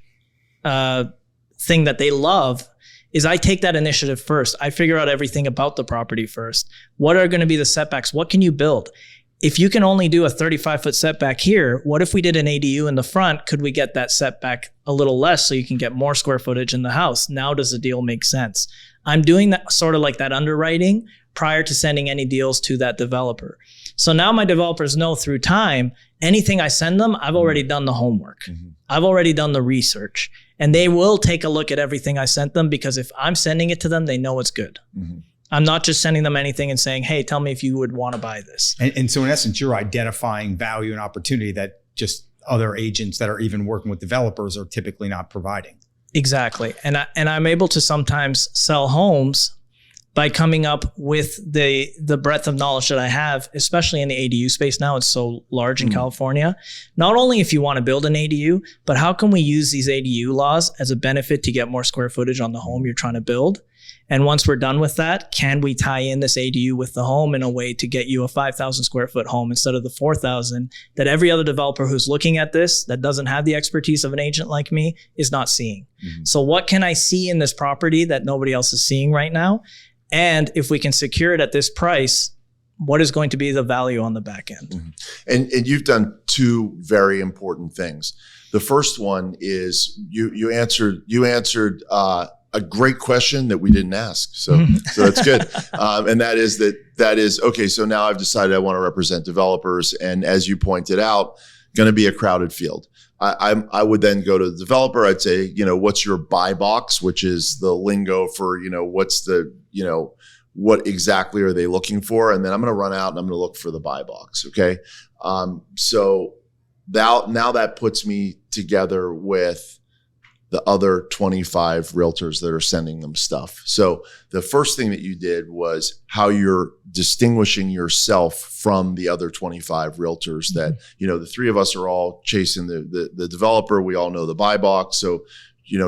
S2: thing that they love, is I take that initiative first. I figure out everything about the property first. What are going to be the setbacks? What can you build? If you can only do a 35-foot setback here, what if we did an ADU in the front? Could we get that setback a little less so you can get more square footage in the house? Now does the deal make sense? I'm doing that sort of like that underwriting prior to sending any deals to that developer. So now my developers know through time, anything I send them, I've already done the homework. I've already done the research, and they will take a look at everything I sent them, because if I'm sending it to them, they know it's good. I'm not just sending them anything and saying, hey, tell me if you would want to buy this.
S3: And so in essence, you're identifying value and opportunity that just other agents that are even working with developers are typically not providing.
S2: Exactly. And I'm able to sometimes sell homes by coming up with the breadth of knowledge that I have, especially in the ADU space now. It's so large in California. Not only if you want to build an ADU, but how can we use these ADU laws as a benefit to get more square footage on the home you're trying to build? And once we're done with that, can we tie in this ADU with the home in a way to get you a 5,000 square foot home instead of the 4,000 that every other developer who's looking at this that doesn't have the expertise of an agent like me is not seeing. So what can I see in this property that nobody else is seeing right now? And if we can secure it at this price, what is going to be the value on the back end?
S1: And you've done two very important things. The first one is you answered a great question that we didn't ask. So that's good. And that is, okay, so now I've decided I want to represent developers. And as you pointed out, going to be a crowded field. I would then go to the developer. I'd say, what's your buy box, which is the lingo for, what's the, what exactly are they looking for? And then I'm going to run out and I'm going to look for the buy box. Okay. So now that puts me together with the other 25 realtors that are sending them stuff. So the first thing that you did was how you're distinguishing yourself from the other 25 realtors that, the three of us are all chasing the developer. We all know the buy box. So,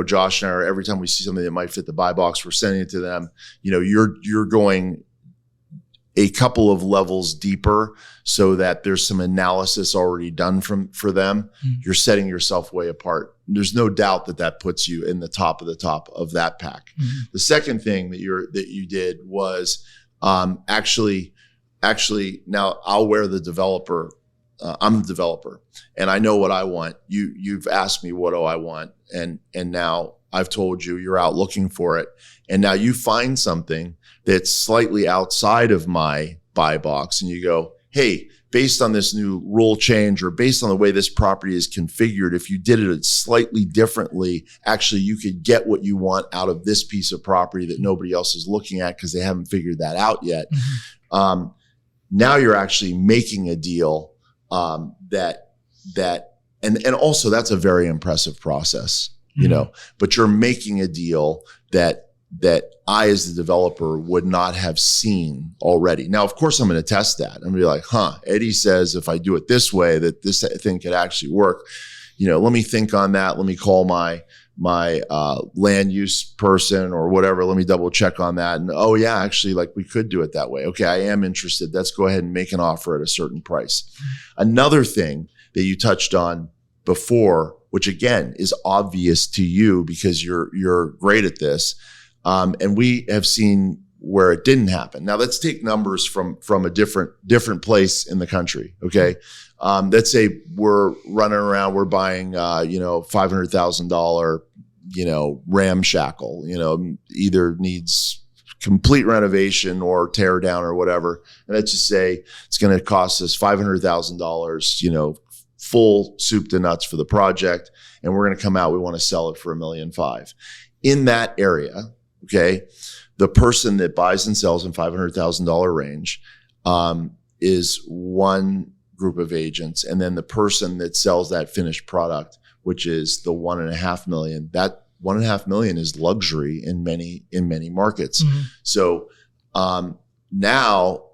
S1: Josh and I, every time we see something that might fit the buy box, we're sending it to them. You're going a couple of levels deeper so that there's some analysis already done for them. You're setting yourself way apart. There's no doubt that puts you in the top of that pack. The second thing that you did was actually now I'll wear the developer. I'm the developer and I know what I want. You've asked me what do I want, and now I've told you you're out looking for it, and now you find something that's slightly outside of my buy box, and you go, hey, based on this new rule change or based on the way this property is configured, if you did it slightly differently, actually you could get what you want out of this piece of property that nobody else is looking at because they haven't figured that out yet. Now you're actually making a deal and also that's a very impressive process, but you're making a deal that I, as the developer, would not have seen already. Now, of course, I'm going to test that. I'm going to be like, Eddie says if I do it this way, that this thing could actually work. Let me think on that. Let me call my land use person or whatever. Let me double check on that. And oh yeah, actually, like we could do it that way. Okay, I am interested. Let's go ahead and make an offer at a certain price. Another thing that you touched on before, which again is obvious to you because you're great at this. And we have seen where it didn't happen. Now let's take numbers from a different place in the country. Okay. Let's say we're running around, we're buying, $500,000, ramshackle, either needs complete renovation or tear down or whatever. And let's just say it's going to cost us $500,000, full soup to nuts for the project. And we're going to come out, we want to sell it for $1.5 million. In that area, okay, the person that buys and sells in $500,000 range is one group of agents, and then the person that sells that finished product, which is the $1.5 million. That $1.5 million is luxury in many markets. So now,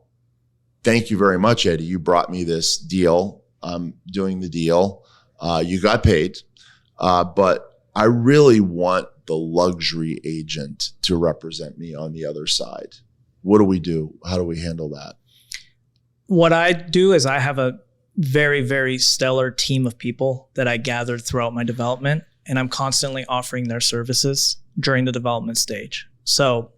S1: thank you very much, Eddie. You brought me this deal. I'm doing the deal. You got paid, but I really want the luxury agent to represent me on the other side. What do we do? How do we handle that?
S2: What I do is I have a very, very stellar team of people that I gathered throughout my development, and I'm constantly offering their services during the development stage. So,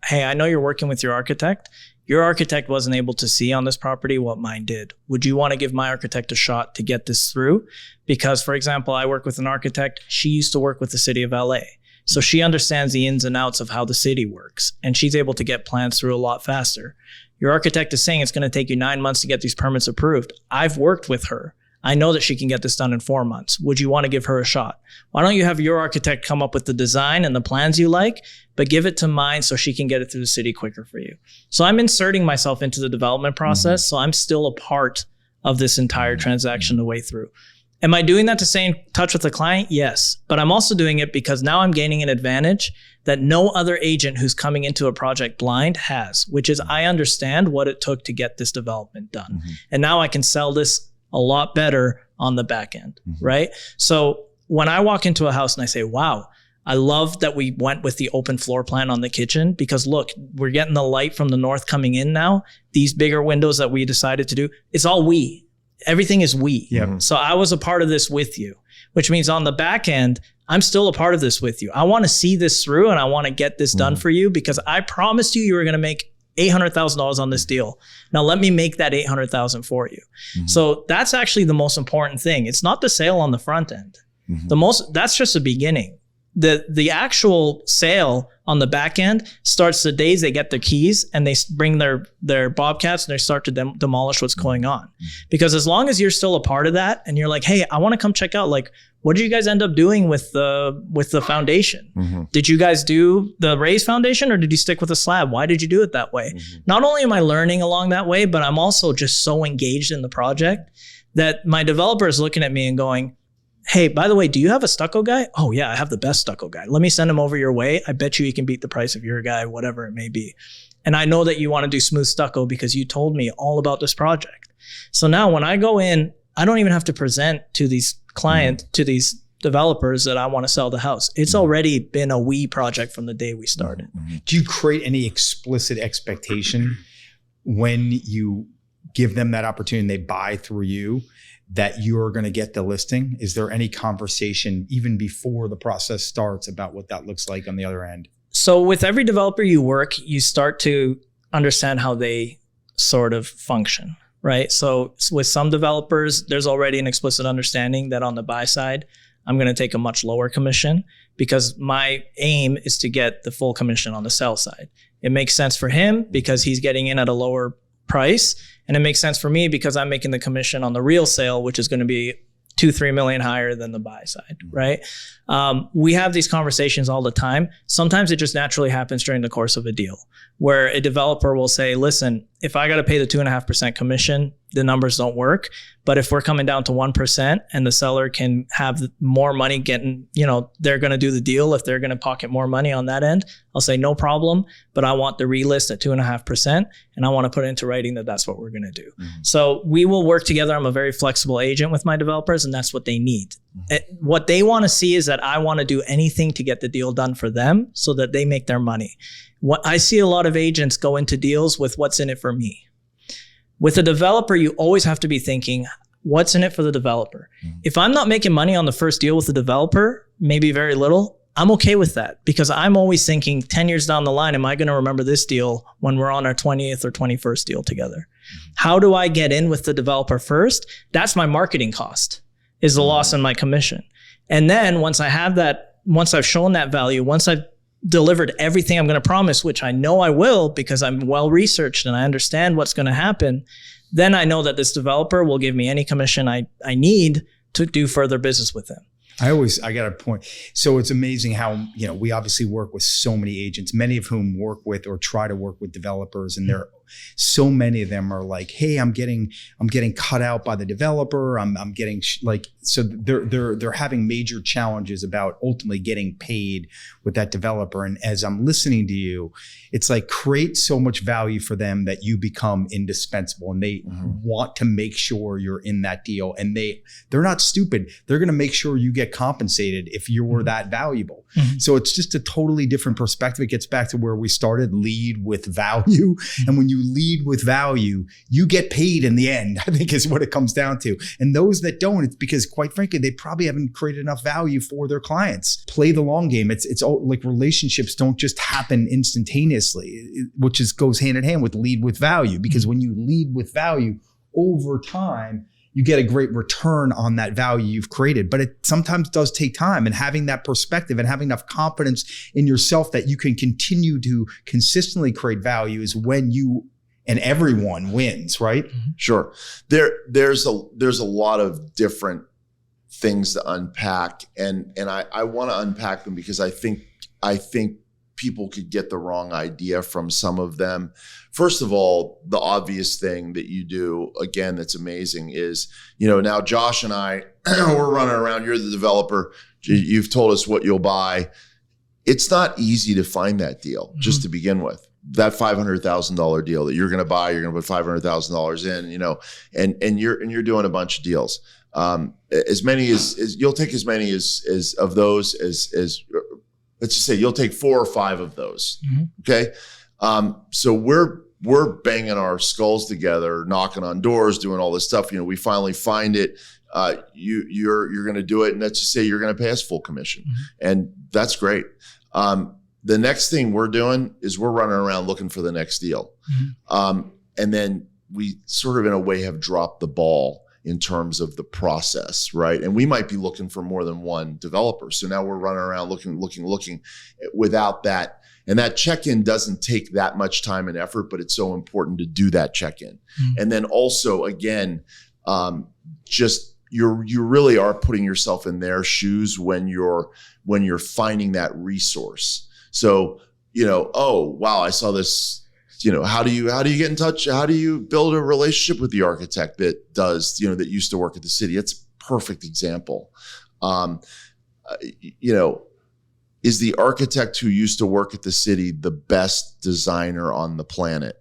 S2: hey, I know you're working with your architect. Your architect wasn't able to see on this property what mine did. Would you want to give my architect a shot to get this through? Because, for example, I work with an architect. She used to work with the city of LA. So she understands the ins and outs of how the city works, and she's able to get plans through a lot faster. Your architect is saying it's going to take you 9 months to get these permits approved. I've worked with her. I know that she can get this done in 4 months. Would you want to give her a shot? Why don't you have your architect come up with the design and the plans you like, but give it to mine so she can get it through the city quicker for you? So I'm inserting myself into the development process. So I'm still a part of this entire transaction the way through. Am I doing that to stay in touch with the client? Yes. But I'm also doing it because now I'm gaining an advantage that no other agent who's coming into a project blind has, which is I understand what it took to get this development done. And now I can sell this a lot better on the back end, right? So when I walk into a house and I say, wow, I love that we went with the open floor plan on the kitchen because look, we're getting the light from the north coming in now. These bigger windows that we decided to do, it's all we. Everything is we.
S3: Yep.
S2: So I was a part of this with you, which means on the back end, I'm still a part of this with you. I want to see this through and I want to get this done for you because I promised you were going to make $800,000 on this deal. Now let me make that $800,000 for you. So that's actually the most important thing. It's not the sale on the front end. That's just the beginning. The actual sale on the back end starts the days they get their keys and they bring their Bobcats and they start to demolish what's going on. Because as long as you're still a part of that and you're like, hey, I want to come check out, like, what did you guys end up doing with the foundation? Did you guys do the raised foundation or did you stick with a slab? Why did you do it that way? Not only am I learning along that way, but I'm also just so engaged in the project that my developer is looking at me and going, hey, by the way, do you have a stucco guy? Oh yeah, I have the best stucco guy. Let me send him over your way. I bet you he can beat the price of your guy, whatever it may be. And I know that you want to do smooth stucco because you told me all about this project. So now when I go in, I don't even have to present to these clients, to these developers that I want to sell the house. It's already been a we project from the day we started.
S3: Do you create any explicit expectation when you give them that opportunity and they buy through you that you're going to get the listing? Is there any conversation even before the process starts about what that looks like on the other end?
S2: So with every developer you work, you start to understand how they sort of function, right? So with some developers, there's already an explicit understanding that on the buy side, I'm going to take a much lower commission because my aim is to get the full commission on the sell side. It makes sense for him because he's getting in at a lower price. And it makes sense for me because I'm making the commission on the real sale, which is going to be 2-3 million higher than the buy side, right? We have these conversations all the time. Sometimes it just naturally happens during the course of a deal where a developer will say, listen, if I got to pay the 2.5% commission, the numbers don't work. But if we're coming down to 1% and the seller can have more money getting, they're going to do the deal. If they're going to pocket more money on that end, I'll say no problem. But I want the relist at 2.5%. And I want to put it into writing that that's what we're going to do. So we will work together. I'm a very flexible agent with my developers and that's what they need. What they want to see is that I want to do anything to get the deal done for them so that they make their money. What I see a lot of agents go into deals with what's in it for me. With a developer, you always have to be thinking, what's in it for the developer? If I'm not making money on the first deal with the developer, maybe very little, I'm okay with that because I'm always thinking 10 years down the line, am I going to remember this deal when we're on our 20th or 21st deal together? How do I get in with the developer first? That's my marketing cost, is the loss in my commission. And then once I have that, once I've shown that value, once I've delivered everything I'm going to promise, which I know I will because I'm well researched and I understand what's going to happen, then I know that this developer will give me any commission I need to do further business with them.
S3: I got a point. So it's amazing how, we obviously work with so many agents, many of whom work with or try to work with developers. And so many of them are like, hey, I'm getting cut out by the developer. I'm getting so they're having major challenges about ultimately getting paid with that developer. And as I'm listening to you, it's like create so much value for them that you become indispensable and they want to make sure you're in that deal. And they're not stupid. They're going to make sure you get compensated if you're that valuable. So it's just a totally different perspective. It gets back to where we started, lead with value. And when you lead with value, you get paid in the end, I think is what it comes down to. And those that don't, it's because quite frankly, they probably haven't created enough value for their clients. Play the long game. It's all like relationships don't just happen instantaneously, which goes hand in hand with lead with value. Because when you lead with value over time, you get a great return on that value you've created. But it sometimes does take time, and having that perspective and having enough confidence in yourself that you can continue to consistently create value is when you and everyone wins, right?
S1: Sure. There's a lot of different things to unpack, and I want to unpack them because I think people could get the wrong idea from some of them. First of all, the obvious thing that you do, again, that's amazing is, now Josh and I, we're running around, you're the developer, you've told us what you'll buy. It's not easy to find that deal just to begin with. That $500,000 deal that you're going to buy, you're going to put $500,000 in, and you're doing a bunch of deals. As many as you'll take as many as of those as let's just say you'll take 4 or 5 of those. Okay. So we're banging our skulls together, knocking on doors, doing all this stuff. We finally find it. You're going to do it. And let's just say you're going to pay us full commission. And that's great. The next thing we're doing is we're running around looking for the next deal. And then we sort of in a way have dropped the ball in terms of the process, right? And we might be looking for more than one developer. So now we're running around looking without that. And that check-in doesn't take that much time and effort, but it's so important to do that check-in. And then also, again, just you really are putting yourself in their shoes when you're finding that resource. So, oh, wow, I saw this. How do you get in touch? How do you build a relationship with the architect that does, that used to work at the city? It's a perfect example. Is the architect who used to work at the city the best designer on the planet?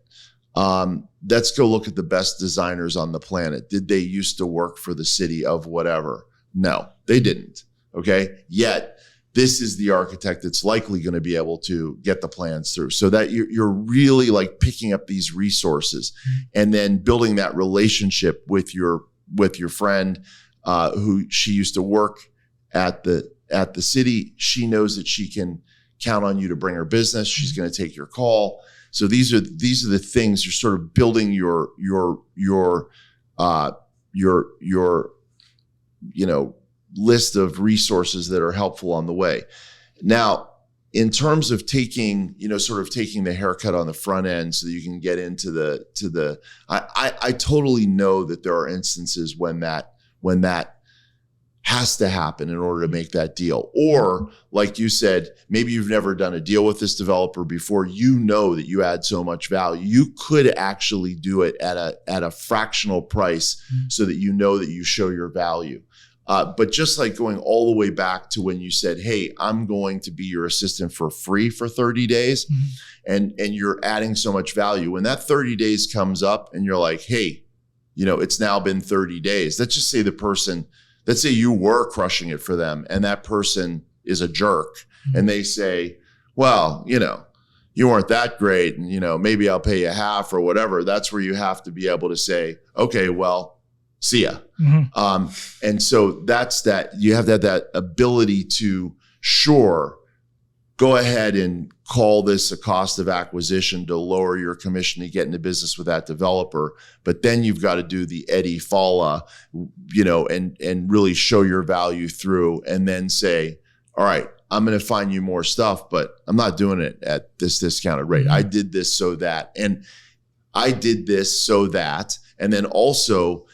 S1: Let's go look at the best designers on the planet. Did they used to work for the city of whatever? No, they didn't. Okay. Yet this is the architect that's likely going to be able to get the plans through, so that you're really like picking up these resources and then building that relationship with your friend who she used to work at the city. She knows that she can count on you to bring her business. She's going to take your call. So these are the things you're sort of building your list of resources that are helpful on the way. Now, in terms of taking the haircut on the front end so that you can get into I totally know that there are instances when that has to happen in order to make that deal. Or like you said, maybe you've never done a deal with this developer before. That you add so much value. You could actually do it at a fractional price so that that you show your value. But just like going all the way back to when you said, hey, I'm going to be your assistant for free for 30 days, and you're adding so much value. When that 30 days comes up and you're like, hey, it's now been 30 days. Let's just say let's say you were crushing it for them and that person is a jerk and they say, well, you weren't that great and, maybe I'll pay you half or whatever. That's where you have to be able to say, okay, well, see ya. And so that's that. You have to have that ability to, sure, go ahead and call this a cost of acquisition to lower your commission to get into business with that developer. But then you've got to do the Eddie Fallah, and really show your value through, and then say, all right, I'm going to find you more stuff, but I'm not doing it at this discounted rate. I did this so that, and then also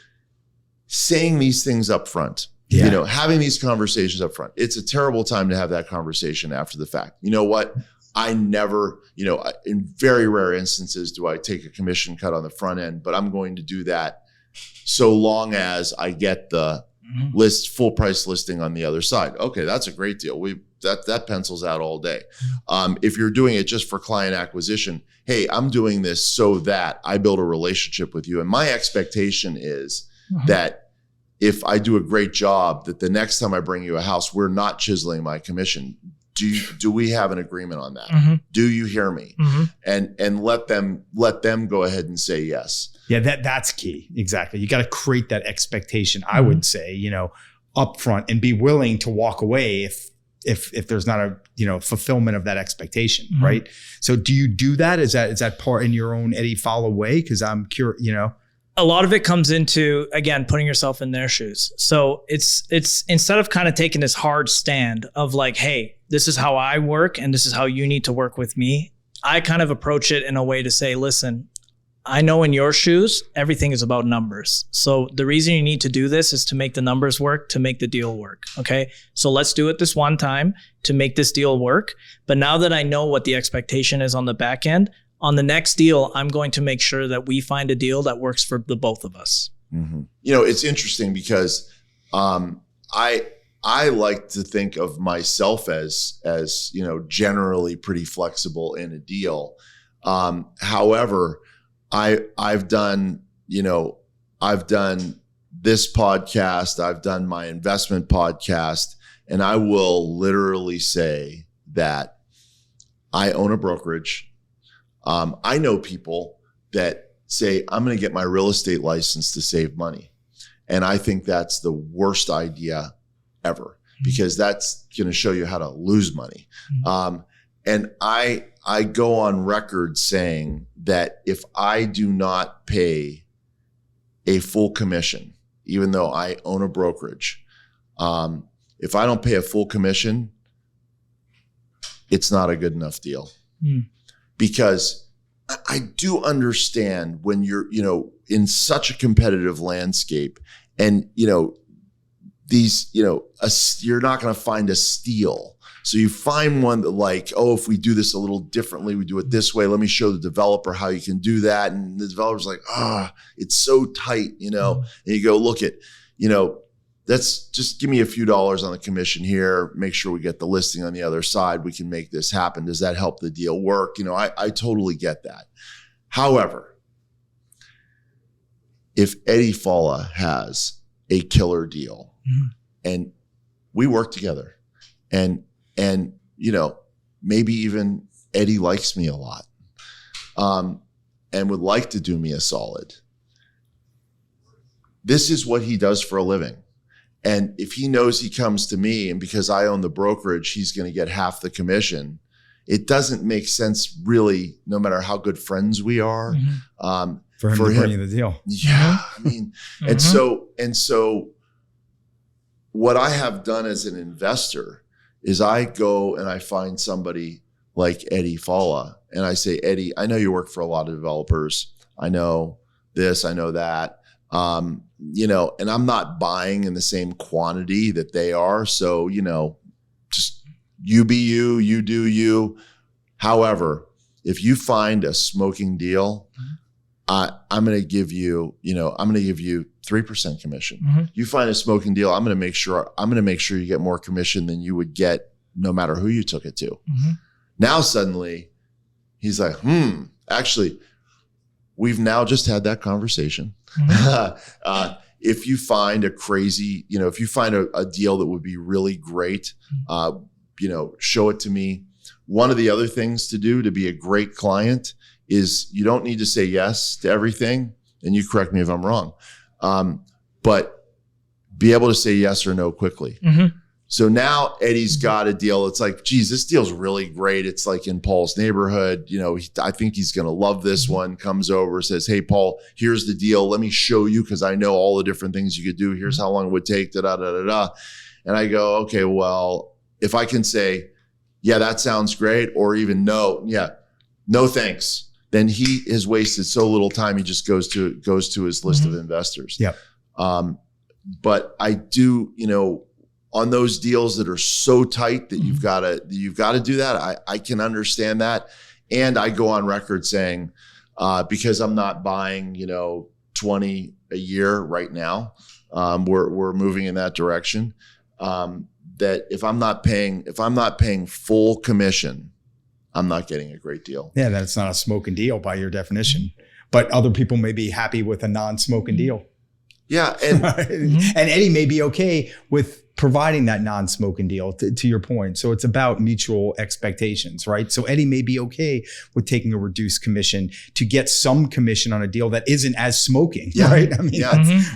S1: saying these things up front. Having these conversations up front. It's a terrible time to have that conversation after the fact. You know what? I never, in very rare instances do I take a commission cut on the front end, but I'm going to do that so long as I get the full price listing on the other side. Okay, that's a great deal. That pencils out all day. If you're doing it just for client acquisition, hey, I'm doing this so that I build a relationship with you. And my expectation is that if I do a great job, that the next time I bring you a house, we're not chiseling my commission. Do we have an agreement on that? Do you hear me? And let them go ahead and say yes.
S3: Yeah, that's key. Exactly. You got to create that expectation, I would say, upfront, and be willing to walk away if there's not a fulfillment of that expectation, right? So do you do that? Is that part in your own Eddie Fallah way? Because I'm curious,
S2: A lot of it comes into, again, putting yourself in their shoes. So it's instead of kind of taking this hard stand of like, hey, this is how I work and this is how you need to work with me, I kind of approach it in a way to say, listen, I know in your shoes, everything is about numbers. So the reason you need to do this is to make the numbers work, to make the deal work. Okay. So let's do it this one time to make this deal work. But now that I know what the expectation is on the back end, on the next deal, I'm going to make sure that we find a deal that works for the both of us.
S1: It's interesting because I like to think of myself as generally pretty flexible in a deal. However, I've done this podcast, I've done my investment podcast, and I will literally say that I own a brokerage. I know people that say, I'm going to get my real estate license to save money. And I think that's the worst idea ever, because that's going to show you how to lose money. And I go on record saying that if I do not pay a full commission, even though I own a brokerage, if I don't pay a full commission, it's not a good enough deal. Because I do understand when you're, in such a competitive landscape, and, these, you're not going to find a steal. So you find one that like, oh, if we do this a little differently, we do it this way. Let me show the developer how you can do that. And the developer's like, it's so tight, and you go, look at, that's just give me a few dollars on the commission here. Make sure we get the listing on the other side. We can make this happen. Does that help the deal work? I totally get that. However, if Eddie Fallah has a killer deal and we work together and maybe even Eddie likes me a lot and would like to do me a solid, this is what he does for a living. And if he knows he comes to me and because I own the brokerage, he's going to get half the commission, it doesn't make sense really, no matter how good friends we are.
S3: For him to bring you the deal.
S1: Yeah. I mean, and so what I have done as an investor is I go and I find somebody like Eddie Fallah and I say, Eddie, I know you work for a lot of developers. I know this, I know that. And I'm not buying in the same quantity that they are. So, just you be you, you do you. However, if you find a smoking deal, I'm going to give you, 3% commission. You find a smoking deal, I'm going to make sure you get more commission than you would get no matter who you took it to. Now suddenly he's like, actually, we've now just had that conversation. If you find a crazy, if you find a deal that would be really great, show it to me. One of the other things to do to be a great client is you don't need to say yes to everything. And you correct me if I'm wrong. But be able to say yes or no quickly. So now Eddie's got a deal. It's like, geez, this deal's really great. It's like in Paul's neighborhood. I think he's going to love this one. Comes over, says, hey, Paul, here's the deal. Let me show you because I know all the different things you could do. Here's how long it would take, da-da-da-da-da. And I go, okay, well, if I can say, yeah, that sounds great, or even no, thanks, then he has wasted so little time. He just goes to his list of investors. But I do, on those deals that are so tight that you've got to do that. I can understand that. And I go on record saying, because I'm not buying, 20 a year right now, we're moving in that direction. That if I'm not paying full commission, I'm not getting a great deal.
S3: Yeah, that's not a smoking deal by your definition. But other people may be happy with a non-smoking deal.
S1: Yeah. And,
S3: and Eddie may be okay with providing that non-smoking deal to your point. So it's about mutual expectations, right? So Eddie may be okay with taking a reduced commission to get some commission on a deal that isn't as smoking, right? I mean,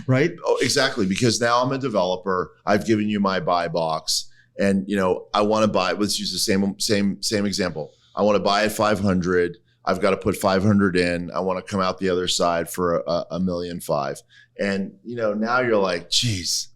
S3: right?
S1: Oh, exactly. Because now I'm a developer. I've given you my buy box and, I want to buy, let's use the same example. I want to buy at 500. I've got to put 500 in. I want to come out the other side for $1.5 million. And, now you're like, geez,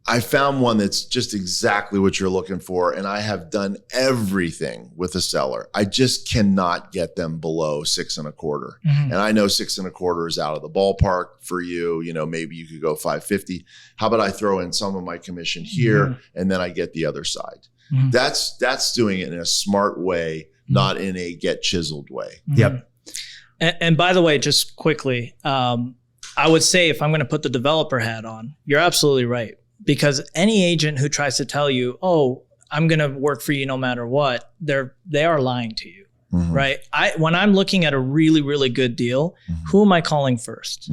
S1: I found one that's just exactly what you're looking for. And I have done everything with a seller. I just cannot get them below 6.25. And I know 6.25 is out of the ballpark for you. Maybe you could go 550. How about I throw in some of my commission here and then I get the other side? That's doing it in a smart way, not in a get chiseled way.
S3: Yep.
S2: And by the way, just quickly, I would say if I'm going to put the developer hat on, you're absolutely right. Because any agent who tries to tell you, oh, I'm going to work for you no matter what, they are lying to you, right? When I'm looking at a really, really good deal, who am I calling first?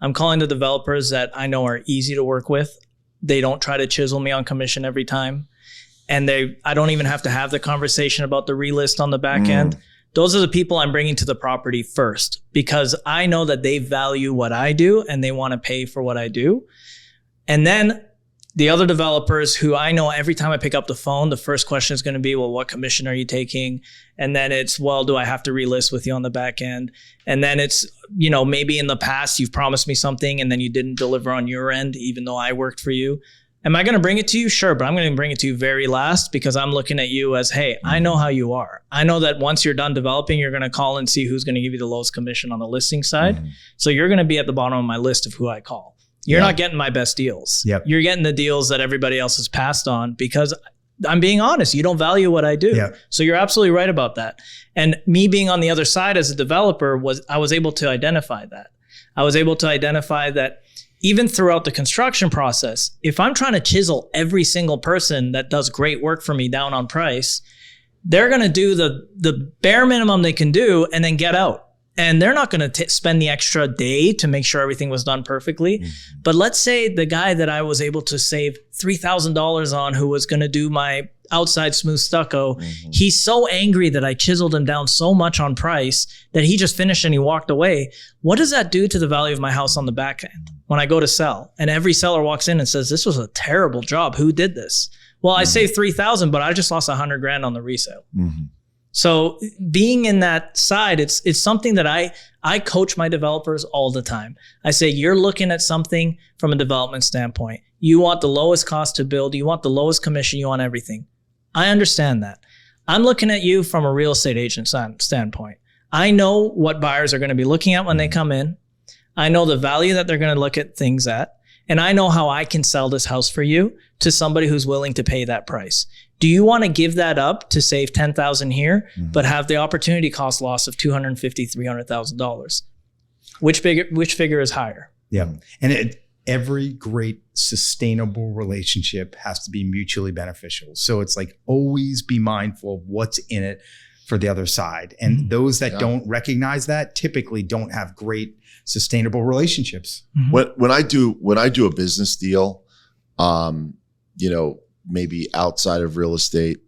S2: I'm calling the developers that I know are easy to work with. They don't try to chisel me on commission every time. and I don't even have to have the conversation about the relist on the back end. Those are the people I'm bringing to the property first, because I know that they value what I do and they want to pay for what I do. And then the other developers who I know every time I pick up the phone, the first question is going to be, well, what commission are you taking? And then it's, well, do I have to relist with you on the back end? And then it's, maybe in the past you've promised me something and then you didn't deliver on your end, even though I worked for you. Am I going to bring it to you? Sure, but I'm going to bring it to you very last, because I'm looking at you as, hey, I know how you are. I know that once you're done developing, you're going to call and see who's going to give you the lowest commission on the listing side. So you're going to be at the bottom of my list of who I call. You're not getting my best deals.
S3: Yep.
S2: You're getting the deals that everybody else has passed on, because I'm being honest. You don't value what I do.
S3: Yep.
S2: So you're absolutely right about that. And me being on the other side as a developer, I was able to identify that. I was able to identify that even throughout the construction process, if I'm trying to chisel every single person that does great work for me down on price, they're going to do the bare minimum they can do and then get out. And they're not going to spend the extra day to make sure everything was done perfectly. But let's say the guy that I was able to save $3,000 on, who was going to do my outside smooth stucco, he's so angry that I chiseled him down so much on price that he just finished and he walked away. What does that do to the value of my house on the back end when I go to sell? And every seller walks in and says, this was a terrible job. Who did this? Well, I saved $3,000, but I just lost $100,000 on the resale. So being in that side, it's something that I coach my developers all the time. I say, you're looking at something from a development standpoint. You want the lowest cost to build. You want the lowest commission. You want everything. I understand that. I'm looking at you from a real estate agent standpoint. I know what buyers are going to be looking at when they come in. I know the value that they're going to look at things at. And I know how I can sell this house for you to somebody who's willing to pay that price. Do you want to give that up to save $10,000 here, but have the opportunity cost loss of $250,000, $300,000? Which figure is higher?
S3: Yeah. And every great sustainable relationship has to be mutually beneficial. So it's like, always be mindful of what's in it for the other side. And those that don't recognize that typically don't have great sustainable relationships.
S1: When I do a business deal, maybe outside of real estate,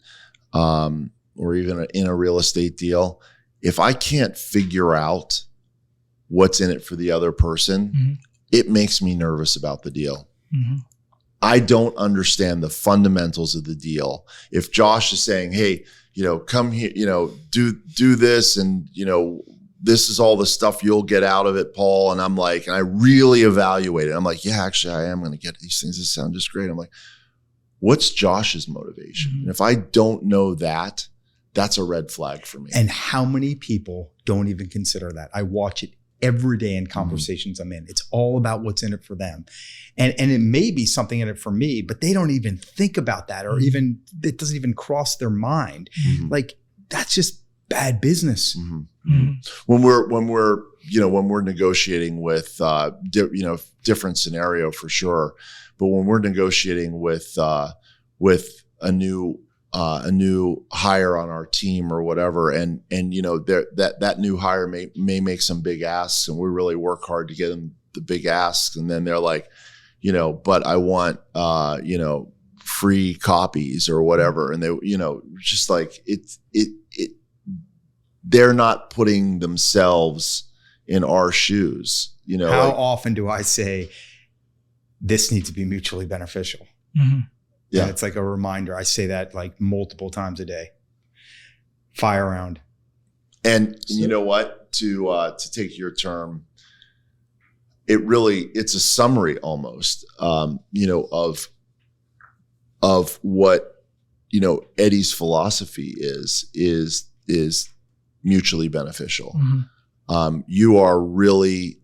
S1: or even in a real estate deal, if I can't figure out what's in it for the other person, it makes me nervous about the deal. I don't understand the fundamentals of the deal. If Josh is saying, hey, come here, do this, and, this is all the stuff you'll get out of it, Paul. And I'm like, and I really evaluate it. I'm like, yeah, actually, I am going to get these things. This sound just great. I'm like, what's Josh's motivation? And if I don't know that, that's a red flag for me.
S3: And how many people don't even consider that? I watch it every day in conversations I'm in. It's all about what's in it for them. And it may be something in it for me, but they don't even think about that, or even, it doesn't even cross their mind. Like, that's just bad business.
S1: When we're negotiating with, different scenario for sure. But when we're negotiating with a new hire on our team or whatever, and that new hire may make some big asks, and we really work hard to get them the big asks, and then they're like, but I want free copies or whatever, and they just like they're not putting themselves in our shoes.
S3: How often do I say, this needs to be mutually beneficial? Yeah, and it's like a reminder. I say that like multiple times a day. Fire round. And
S1: you know what? To take your term, it's a summary almost, of what Eddie's philosophy is mutually beneficial. You are really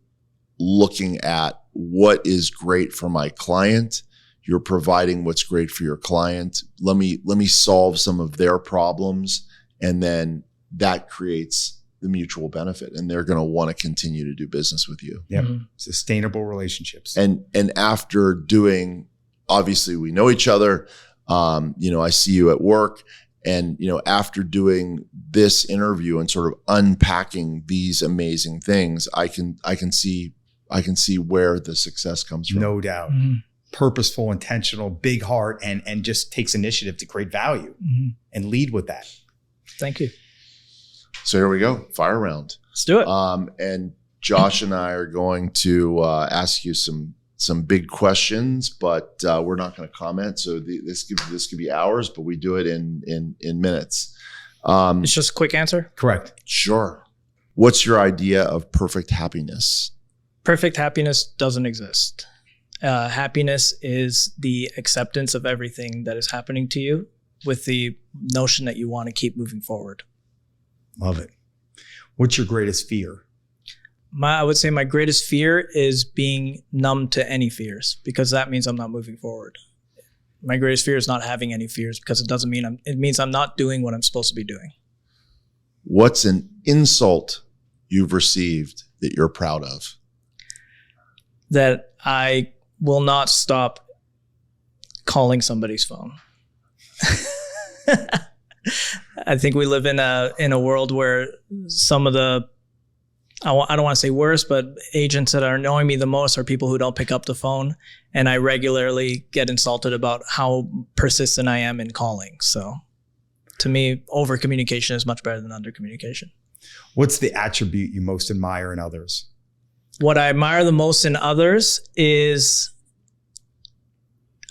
S1: looking at what is great for my client. You're providing what's great for your client. Let me solve some of their problems, and then that creates the mutual benefit, and they're going to want to continue to do business with you.
S3: Yeah, sustainable relationships.
S1: And after doing, obviously we know each other. I see you at work, and after doing this interview and sort of unpacking these amazing things, I can see where the success comes from.
S3: No doubt. purposeful, intentional, big heart, and just takes initiative to create value and lead with that.
S2: Thank you.
S1: So here we go. Fire round.
S2: Let's do it.
S1: And Josh and I are going to ask you some big questions, but we're not going to comment. So this could be hours, but we do it in minutes.
S2: It's just a quick answer.
S3: Correct.
S1: Sure. What's your idea of perfect happiness?
S2: Perfect happiness doesn't exist. Happiness is the acceptance of everything that is happening to you with the notion that you want to keep moving forward.
S3: Love it. What's your greatest fear?
S2: I would say my greatest fear is being numb to any fears, because that means I'm not moving forward. My greatest fear is not having any fears, because it means I'm not doing what I'm supposed to be doing.
S1: What's an insult you've received that you're proud of?
S2: That I will not stop calling somebody's phone. I think we live in a world where some of the, I don't want to say worse, but agents that are annoying me the most are people who don't pick up the phone. And I regularly get insulted about how persistent I am in calling. So to me, over communication is much better than under communication.
S3: What's the attribute you most admire in others?
S2: What I admire the most in others is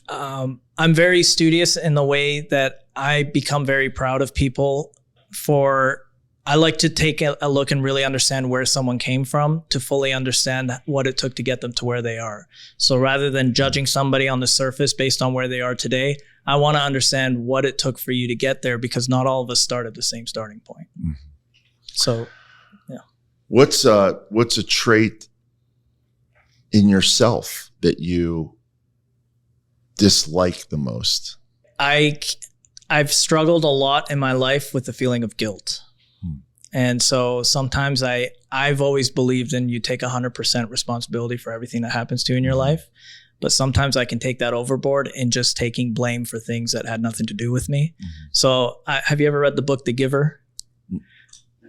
S2: I'm very studious in the way that I become very proud of people I like to take a look and really understand where someone came from to fully understand what it took to get them to where they are. So rather than judging somebody on the surface based on where they are today, I want to understand what it took for you to get there, because not all of us start at the same starting point. Mm-hmm. So, yeah. What's
S1: a trait in yourself that you dislike the most?
S2: I've struggled a lot in my life with the feeling of guilt. And so sometimes I've always believed in you take 100% responsibility for everything that happens to you in your life. But sometimes I can take that overboard in just taking blame for things that had nothing to do with me. Mm-hmm. So have you ever read the book, The Giver?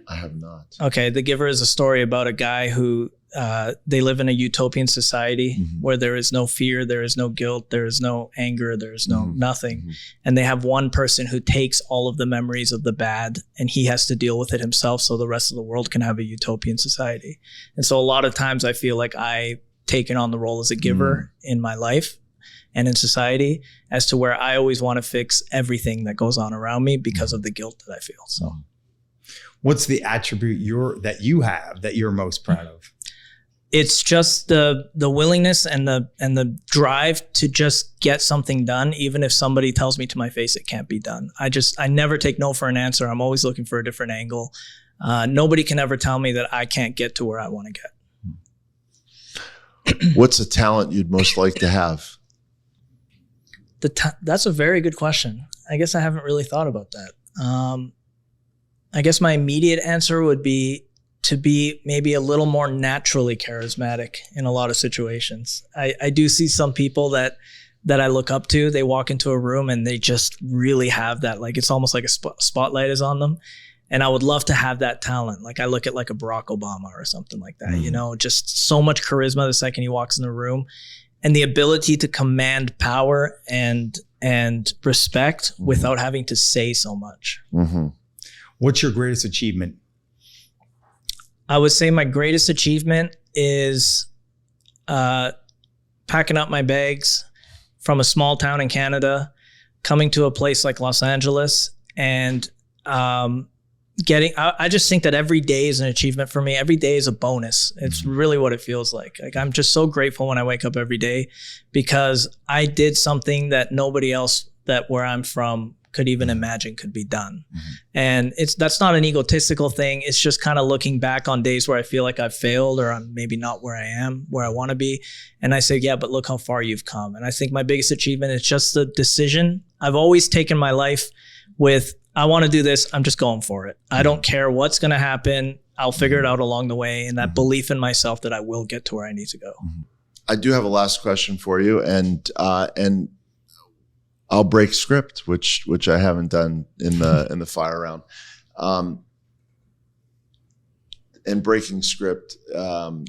S1: I have not.
S2: Okay. The Giver is a story about a guy who they live in a utopian society where there is no fear, there is no guilt, there is no anger, there is no nothing. Mm-hmm. And they have one person who takes all of the memories of the bad and he has to deal with it himself so the rest of the world can have a utopian society. And so a lot of times I feel like I've taken on the role as a giver in my life and in society, as to where I always want to fix everything that goes on around me because of the guilt that I feel. So
S3: what's the attribute that you have that you're most proud of?
S2: It's just the willingness and the drive to just get something done, even if somebody tells me to my face it can't be done. I never take no for an answer. I'm always looking for a different angle. Nobody can ever tell me that I can't get to where I want to
S1: get. What's a talent you'd most like to have?
S2: That's a very good question. I guess I haven't really thought about that. I guess my immediate answer would be to be maybe a little more naturally charismatic in a lot of situations. I do see some people that I look up to. They walk into a room and they just really have that, like it's almost like a spotlight is on them. And I would love to have that talent. Like I look at like a Barack Obama or something like that, you know, just so much charisma the second he walks in the room, and the ability to command power and respect without having to say so much.
S3: Mm-hmm. What's your greatest achievement?
S2: I would say my greatest achievement is packing up my bags from a small town in Canada, coming to a place like Los Angeles, and I just think that every day is an achievement for me. Every day is a bonus. It's really what it feels like. Like I'm just so grateful when I wake up every day, because I did something that nobody else where I'm from could even imagine could be done. And that's not an egotistical thing. It's just kind of looking back on days where I feel like I've failed or I'm maybe not where I am, where I want to be. And I say, yeah, but look how far you've come. And I think my biggest achievement is just the decision. I've always taken my life with, I want to do this. I'm just going for it. I don't care what's going to happen. I'll figure it out along the way. And that belief in myself that I will get to where I need to go.
S1: I do have a last question for you. And I'll break script, which I haven't done in the fire round. And breaking script, do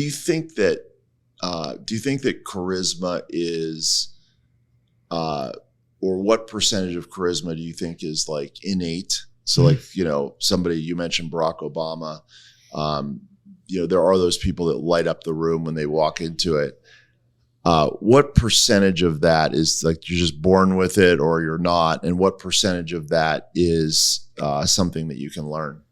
S1: you think that do you think that charisma is, or what percentage of charisma do you think is like innate? So like, somebody, you mentioned Barack Obama, there are those people that light up the room when they walk into it. What percentage of that is like you're just born with it or you're not? And what percentage of that is something that you can learn?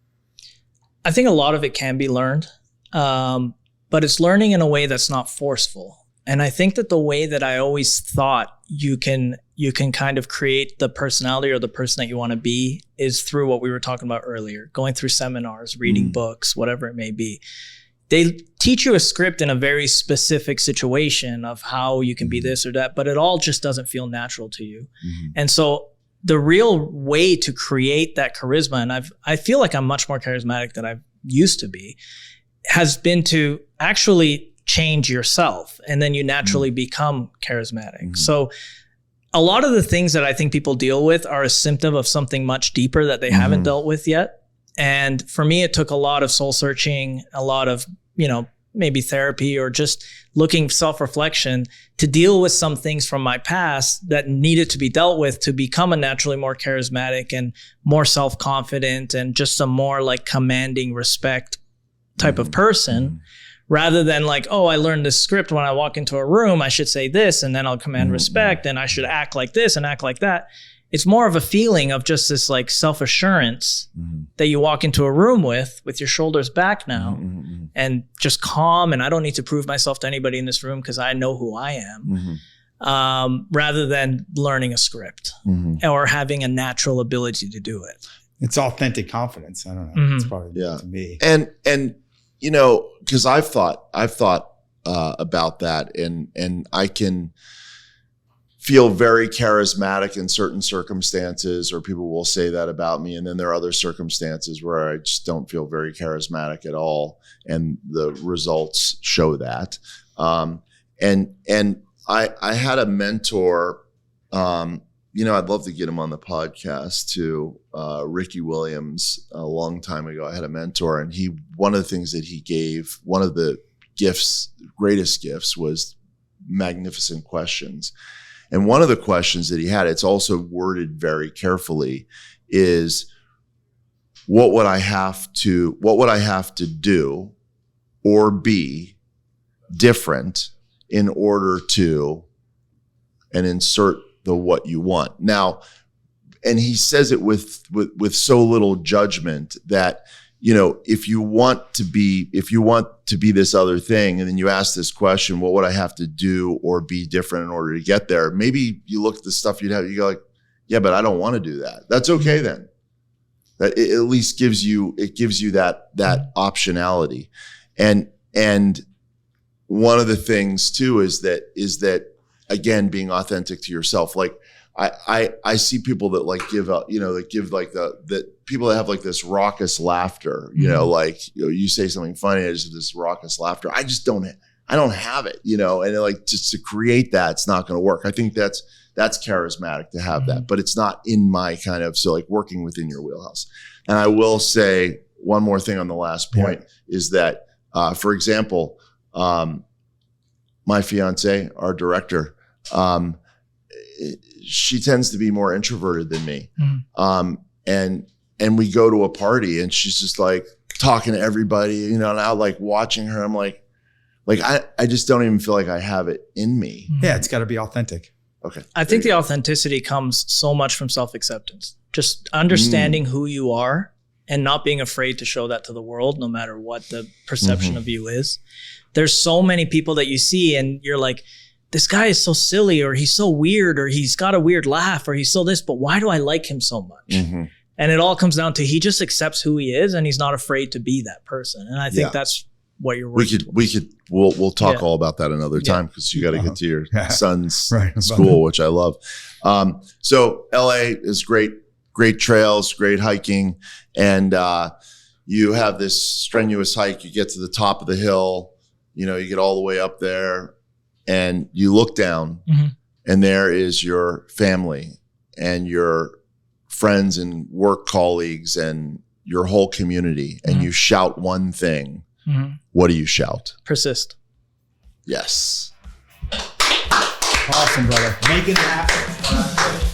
S2: I think a lot of it can be learned, but it's learning in a way that's not forceful. And I think that the way that I always thought you can kind of create the personality or the person that you want to be is through what we were talking about earlier, going through seminars, reading books, whatever it may be. They teach you a script in a very specific situation of how you can be this or that, but it all just doesn't feel natural to you. And so the real way to create that charisma, and I feel like I'm much more charismatic than I used to be, has been to actually change yourself, and then you naturally become charismatic. So a lot of the things that I think people deal with are a symptom of something much deeper that they haven't dealt with yet. And for me, it took a lot of soul searching, a lot of, maybe therapy or just looking self-reflection to deal with some things from my past that needed to be dealt with to become a naturally more charismatic and more self-confident and just a more like commanding respect type of person, rather than like, oh, I learned this script when I walk into a room, I should say this and then I'll command respect and I should act like this and act like that. It's more of a feeling of just this like self-assurance that you walk into a room with your shoulders back now and just calm. And I don't need to prove myself to anybody in this room because I know who I am, rather than learning a script or having a natural ability to do it.
S3: It's authentic confidence. I don't know. It's probably to me.
S1: And because I've thought about that, and I can feel very charismatic in certain circumstances, or people will say that about me. And then there are other circumstances where I just don't feel very charismatic at all. And the results show that. And I had a mentor, I'd love to get him on the podcast too. Ricky Williams, a long time ago, I had a mentor, and one of the things that he gave, one of the greatest gifts was magnificent questions. And one of the questions that he had, it's also worded very carefully, is what would I have to do or be different in order to, and insert the what you want. Now, and he says it with so little judgment that, if you want to be this other thing, and then you ask this question, what would I have to do or be different in order to get there? Maybe you look at the stuff you go like, yeah, but I don't want to do that. That's okay then. That it at least gives you that optionality. And one of the things too is that again, being authentic to yourself. Like I see people that like give up, that give like the people that have like this raucous laughter, you say something funny, I just have this raucous laughter. I don't have it, and like just to create that, it's not going to work. I think that's charismatic to have that, but it's not in my kind of, so like working within your wheelhouse. And I will say one more thing on the last point is that, for example, my fiance, our director, she tends to be more introverted than me. And we go to a party and she's just like talking to everybody, and I like watching her. I'm like I just don't even feel like I have it in me.
S3: Yeah, it's got to be authentic.
S1: Okay.
S2: I think the authenticity comes so much from self-acceptance. Just understanding who you are and not being afraid to show that to the world, no matter what the perception of you is. There's so many people that you see and you're like, this guy is so silly, or he's so weird, or he's got a weird laugh, or he's so this, but why do I like him so much? And it all comes down to he just accepts who he is and he's not afraid to be that person. And I think that's what you're working towards.
S1: We'll talk all about that another time, because you got to get to your son's school, which I love. So LA is great trails, great hiking. And you have this strenuous hike. You get to the top of the hill, you get all the way up there, and you look down and there is your family and your friends and work colleagues and your whole community, and you shout one thing. What do you shout?
S2: Persist.
S1: Yes.
S3: Awesome, brother. Making it happen.